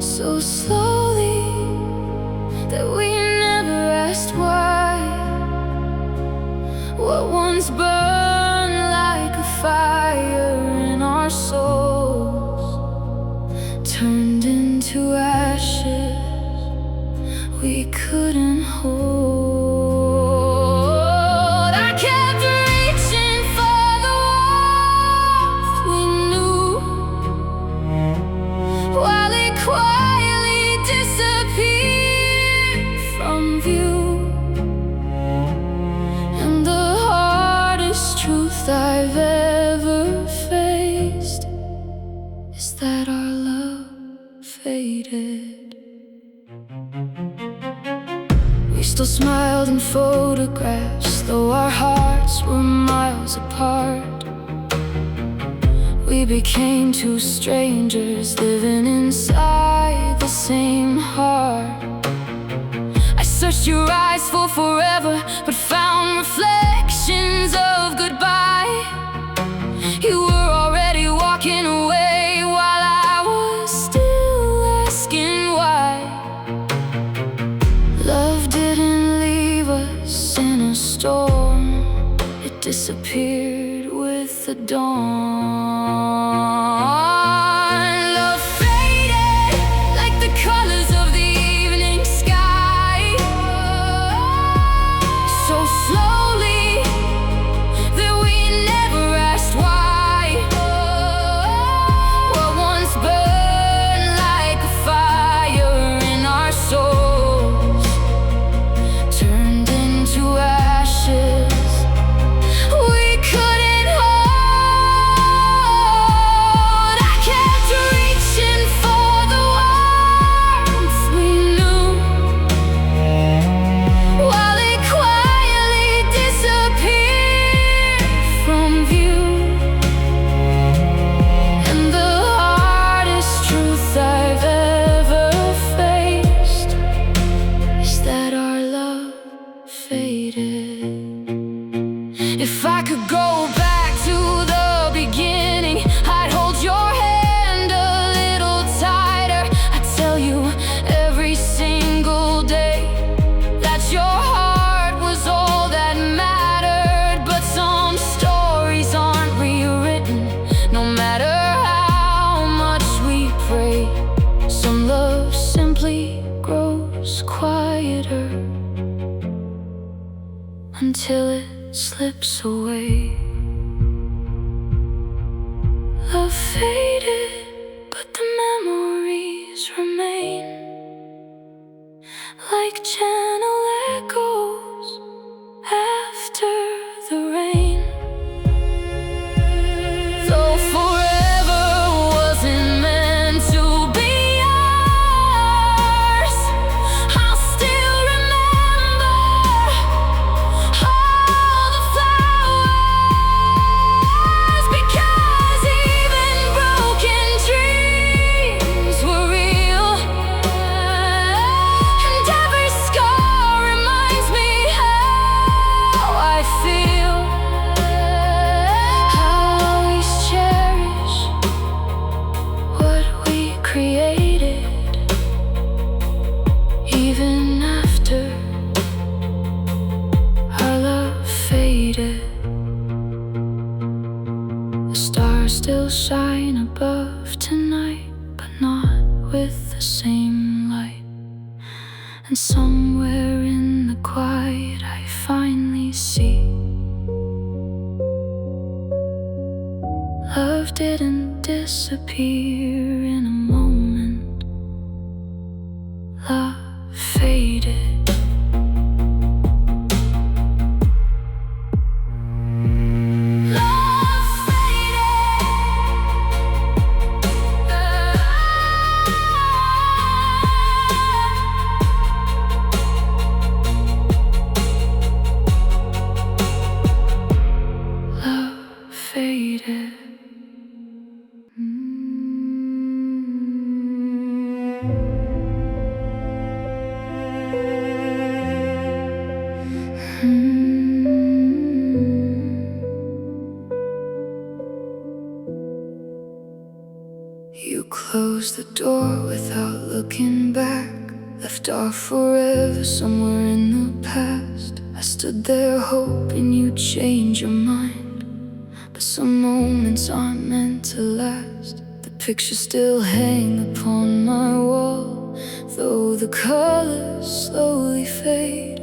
so slowly that we never asked why. What once burned like a fire in our souls turned into ashes we couldn't hold. I kept reaching for the warmth we knew, while it quietly disappeared from view. And the hardest truth I've ever faced is that our love faded. We still smiled in photographs, though our hearts were miles apart. We became two strangers living inside the same heart. I searched your eyes for forever, but found reflections of goodbye. You were already walking away while I was still asking why. Love didn't leave us in a storm, it disappeared with the dawn. Love faded like the colors of the evening sky, so slowly that we never asked why. What once burned like a fire in our souls turned into ashes we couldn't hold. I kept reaching for the warmth we knew, while it quietly disappeared from view. And the hardest truth I've ever faced is that our love faded. If I could go back to the beginning, I'd hold your hand a little tighter. I'd tell you every single day that your heart was all that mattered. But some stories aren't rewritten, no matter how much we pray. Some love simply grows quieter until it slips away. Love faded, but the memories remain like channel echoes after the rain. Though forever wasn't meant to be ours, I'll still remember all the flowers, because even broken dreams were real, and every scar feel. I'll always cherish what we created, even after our love faded. The stars still shine above tonight, but not with the same light. And somewhere in the quiet I finally see love didn't disappear in a moment. Love faded. Faded. You closed the door without looking back, left our forever somewhere in the past. I stood there hoping you'd change your mind, but some moments aren't meant to last. The pictures still hang upon my wall, though the colors slowly fade.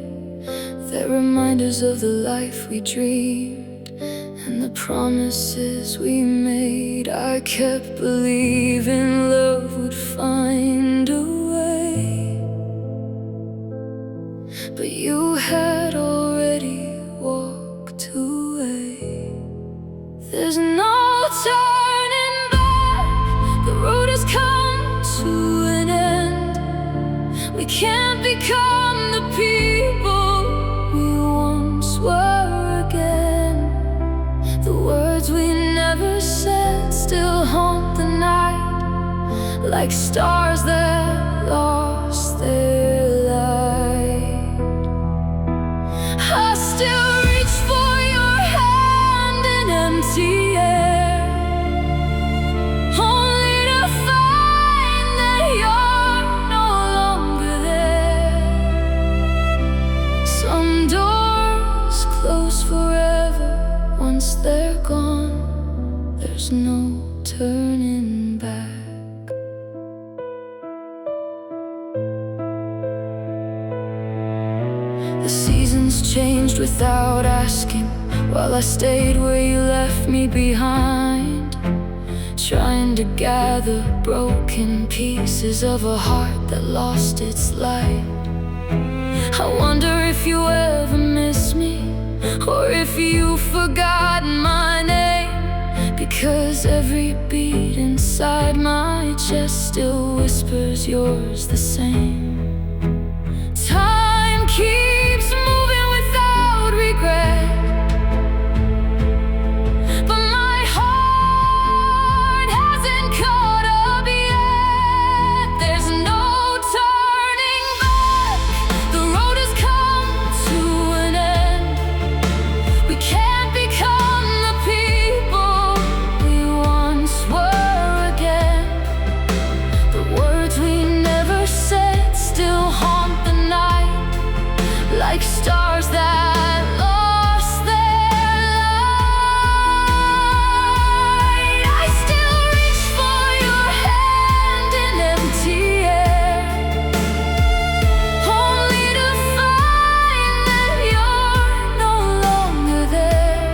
They're reminders of the life we dreamed and the promises we made. I kept believing love would find a way, but you had already walked away. There's no turning back, the road has come to an end. We can't become the people we once were again. The words we never said still haunt the night, like stars that lost their light. I still reach for your hand in empty air, only to find that you're no longer there. Some doors close forever, once they're gone, there's no turning back. The seasons changed without asking, while I stayed where you left me behind, trying to gather broken pieces of a heart that lost its light. I wonder if you ever miss me, or if you've forgotten my name, because every beat inside my chest still whispers yours the same. Time keeps moving without regret, but my heart hasn't caught up yet. There's no turning back, the road has come to an end. We can't become the people we once were again. The words we never said still haunt the night, like stars that lost their light. I still reach for your hand in empty air, only to find that you're no longer there.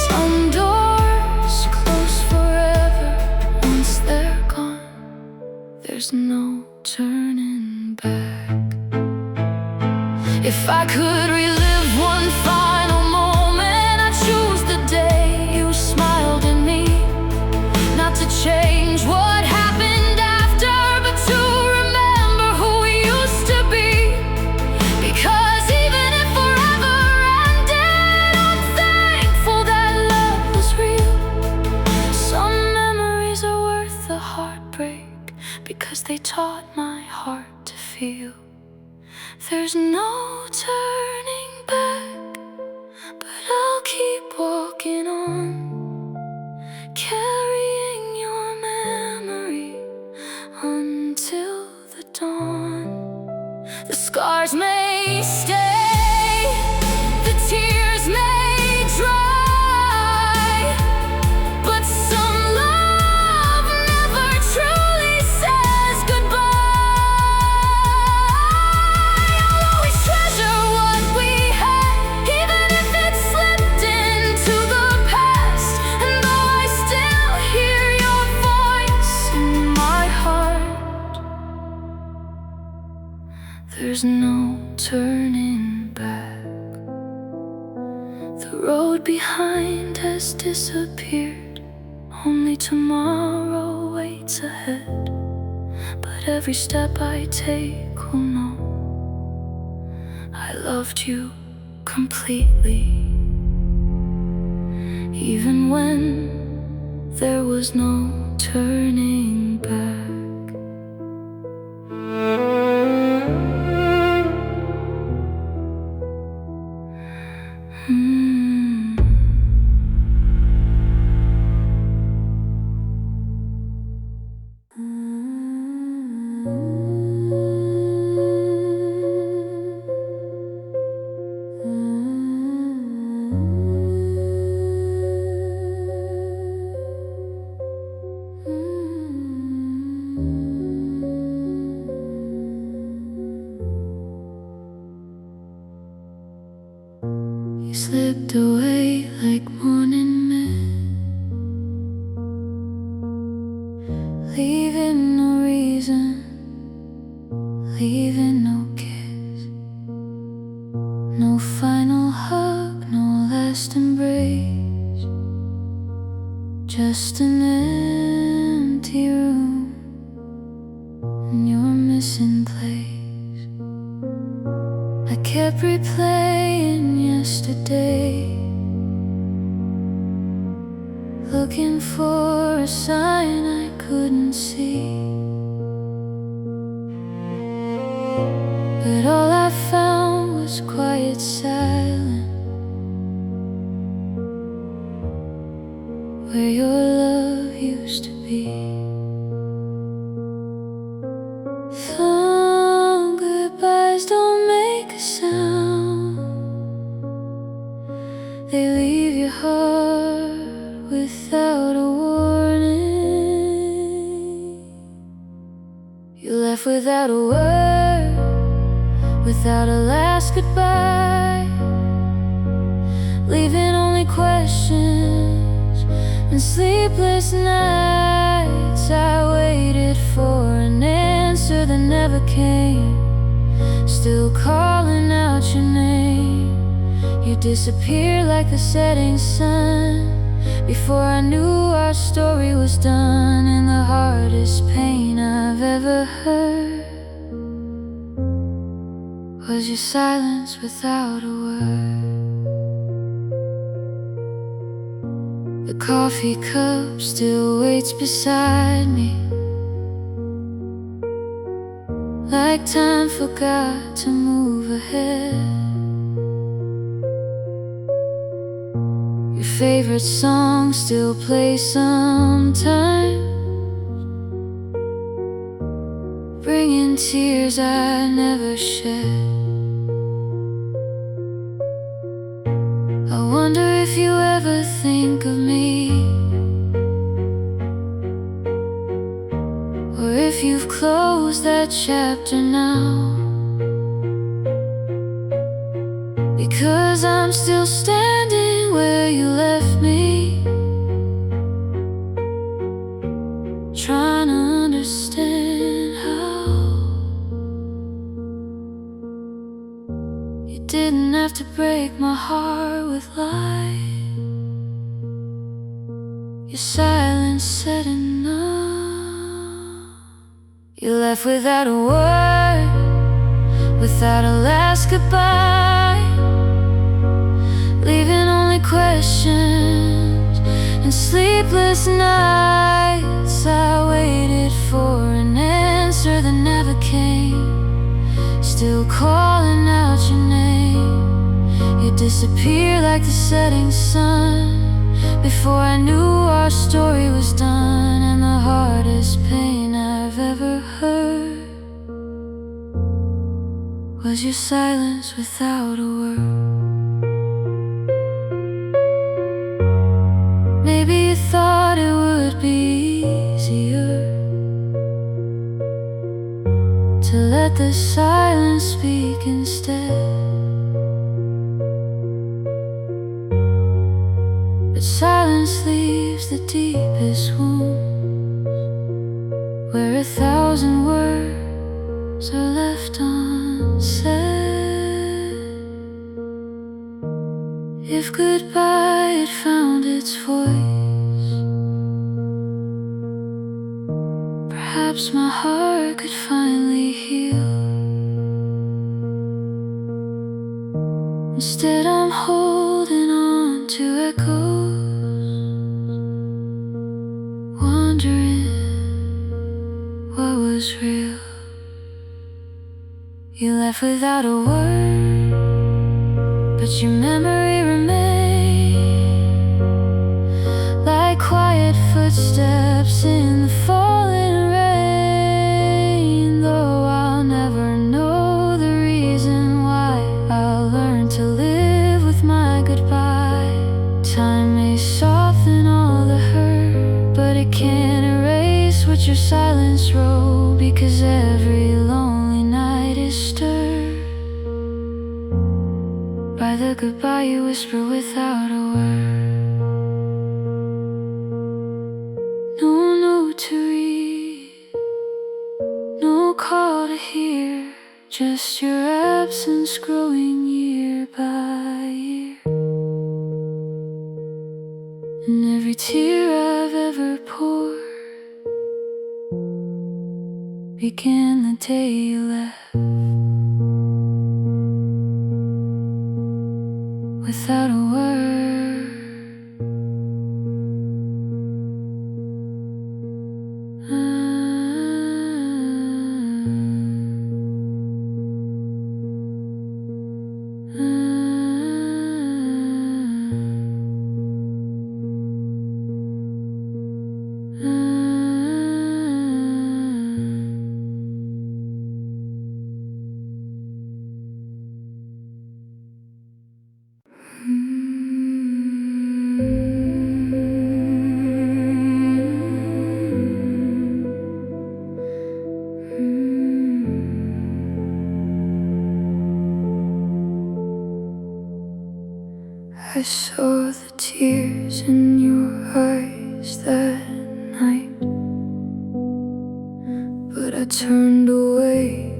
Some doors close forever, once they're gone, there's no turning back. If I could relive one final moment, I'd choose the day you smiled at me. Not to change what happened after, but to remember who we used to be. Because even if forever ended, I'm thankful that love was real. Some memories are worth the heartbreak, because they taught my heart to feel. There's no turning back. The road behind has disappeared, only tomorrow waits ahead. But every step I take will know I loved you completely, even when there was no turning back. You slipped away like morning mist, leaving no reason, leaving no kiss, no final hug, no last embrace, just an empty room and your missing place. I kept replaying yesterday, looking for a sign I couldn't see, but all I found was quiet silence, where your love used to be. Some goodbyes don't make a sound, they leave your heart without a warning. You left without a word, without a last goodbye, leaving only questions and sleepless nights. I waited for an answer that never came, still calling out your name. You disappeared like the setting sun, before I knew our story was done. And the hardest pain I've ever heard was your silence without a word. The coffee cup still waits beside me, like time forgot to move ahead. Your favorite song still plays sometimes, bringing tears I never shed. I wonder if you ever think of me, or if you've closed that chapter now, because I'm still standing where you left me, trying to understand how you didn't have to break my heart with lies. Your silence said enough. You left without a word, without a last goodbye, leaving only questions and sleepless nights. I waited for an answer that never came, still calling out your name. You disappeared like the setting sun, before I knew our story was done. And the hardest pain I've ever heard was your silence without a word. Maybe you thought it would be easier to let the silence speak instead, but silence leaves the deepest wounds, where 1,000 words are left unsaid. If goodbye had found its voice, perhaps my heart could finally heal. Instead I'm holding on to echoes, wondering what was real. You left without a word, but your memory remains like quiet footsteps in the falling rain. Though I'll never know the reason why, I'll learn to live with my goodbye. Time may soften all the hurt, but it can't erase what your silence wrote, because every lonely night is stirred by the goodbye you whisper without a word. No note to read, no call to hear, just your absence growing year by year. And every tear I've ever poured began the day you left, without a word. I saw the tears in your eyes that night, but I turned away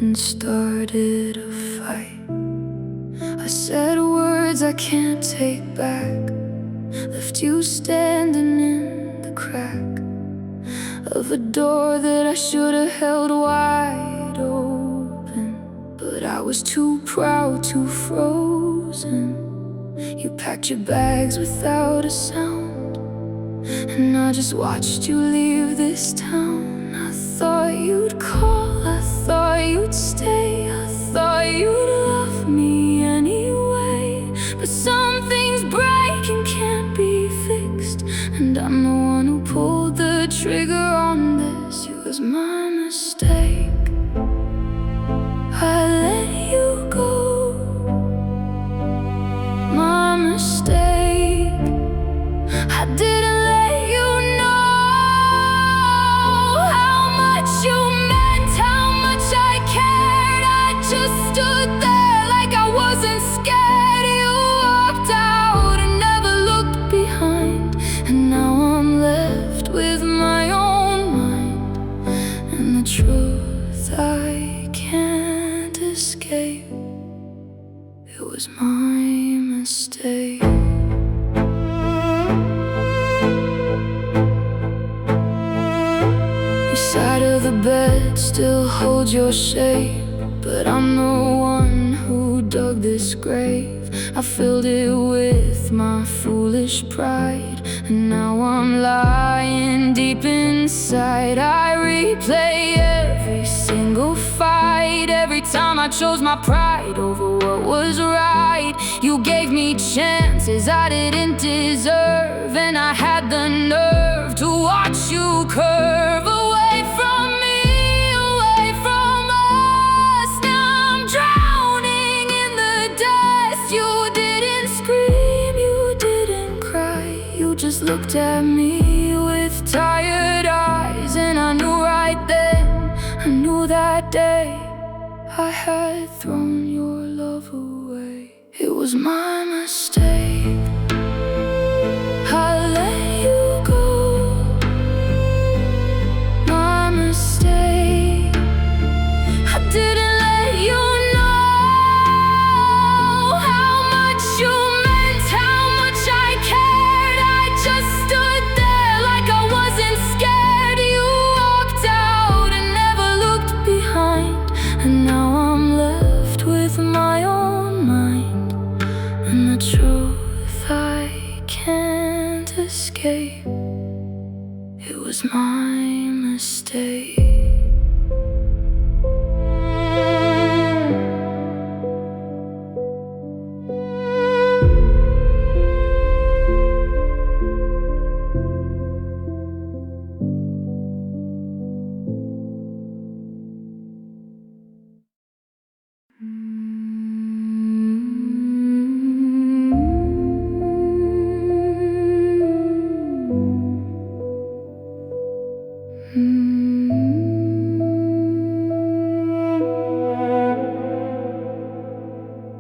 and started a fight. I said words I can't take back, left you standing in the crack of a door that I should have held wide open, but I was too proud, too frozen. You packed your bags without a sound, and I just watched you leave this town. I thought you'd call, I thought you'd stay, I thought you'd love me anyway. But some things break and can't be fixed, and I'm the one who pulled the trigger on this. It was my mistake, I let you go. My mistake, I didn't let you know how much you meant, how much I cared. I just stood there like I wasn't scared. You walked out and never looked behind, and now I'm left with my own mind and the truth I can't escape. It was my mistake. Your side of the bed still holds your shape, but I'm the one who dug this grave. I filled it with my foolish pride, and now I'm lying deep inside. I replay every single fight, every time I chose my pride over what was right. You gave me chances I didn't deserve, and I had the nerve to watch you curve away from me, away from us. Now I'm drowning in the dust. You didn't scream, you didn't cry, you just looked at me with tired eyes. And I knew right then, I knew that day, I had thrown your love away. It was my mistake, I let you go. My mistake, I didn't let you know how much you escape. It was my mistake.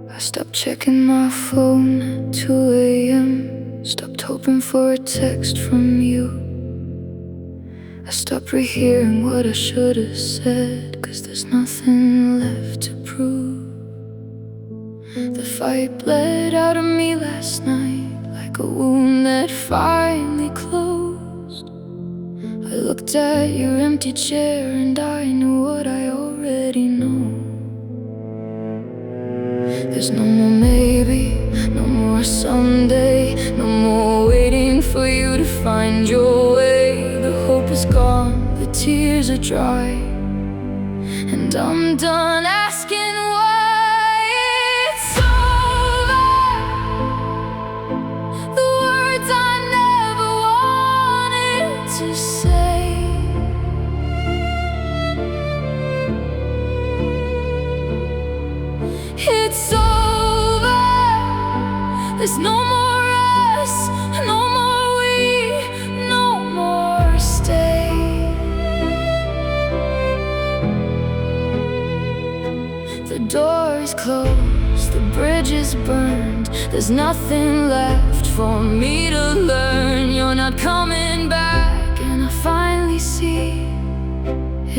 I stopped checking my phone at 2 a.m. Stopped hoping for a text from you. I stopped rehearing what I should have said, 'cause there's nothing left to prove. The fight bled out of me last night, like a wound that finally closed. I looked at your empty chair and I knew what I already know. There's no more maybe, no more someday, no more waiting for you to find your way. The hope is gone, the tears are dry, and I'm done asking why. It's over. The words I never wanted to say. It's over. There's no more us, no more we, no more stay. The door is closed, the bridge is burned. There's nothing left for me to learn. You're not coming back, and I finally see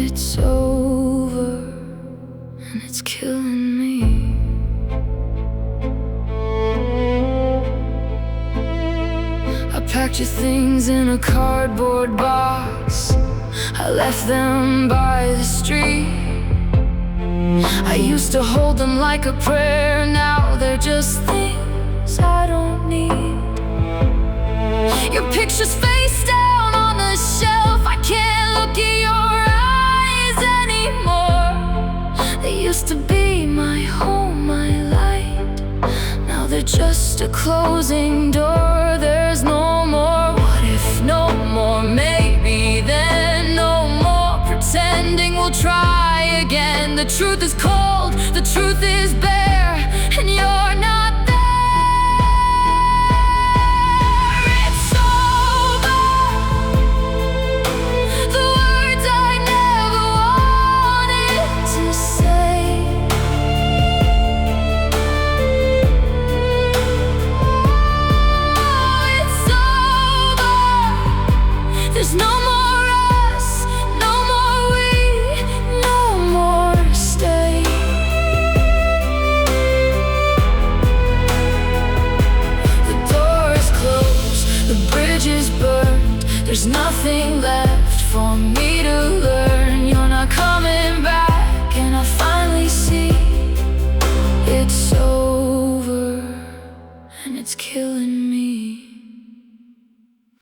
it's over, and it's killing me. I packed your things in a cardboard box. I left them by the street. I used to hold them like a prayer. Now they're just things I don't need. Your picture's face down on the shelf. I can't look at your eyes anymore. They used to be my home, my light. Now they're just a closing door. There's no more what if, no more maybe, then no more pretending we'll try again. The truth is cold, the truth is bare, and you're not there. It's over. The words I never wanted to say. There's no more us, no more we, no more stay. The door is closed, the bridge is burned. There's nothing left for me to learn. You're not coming back, and I finally see it's over, and it's killing me.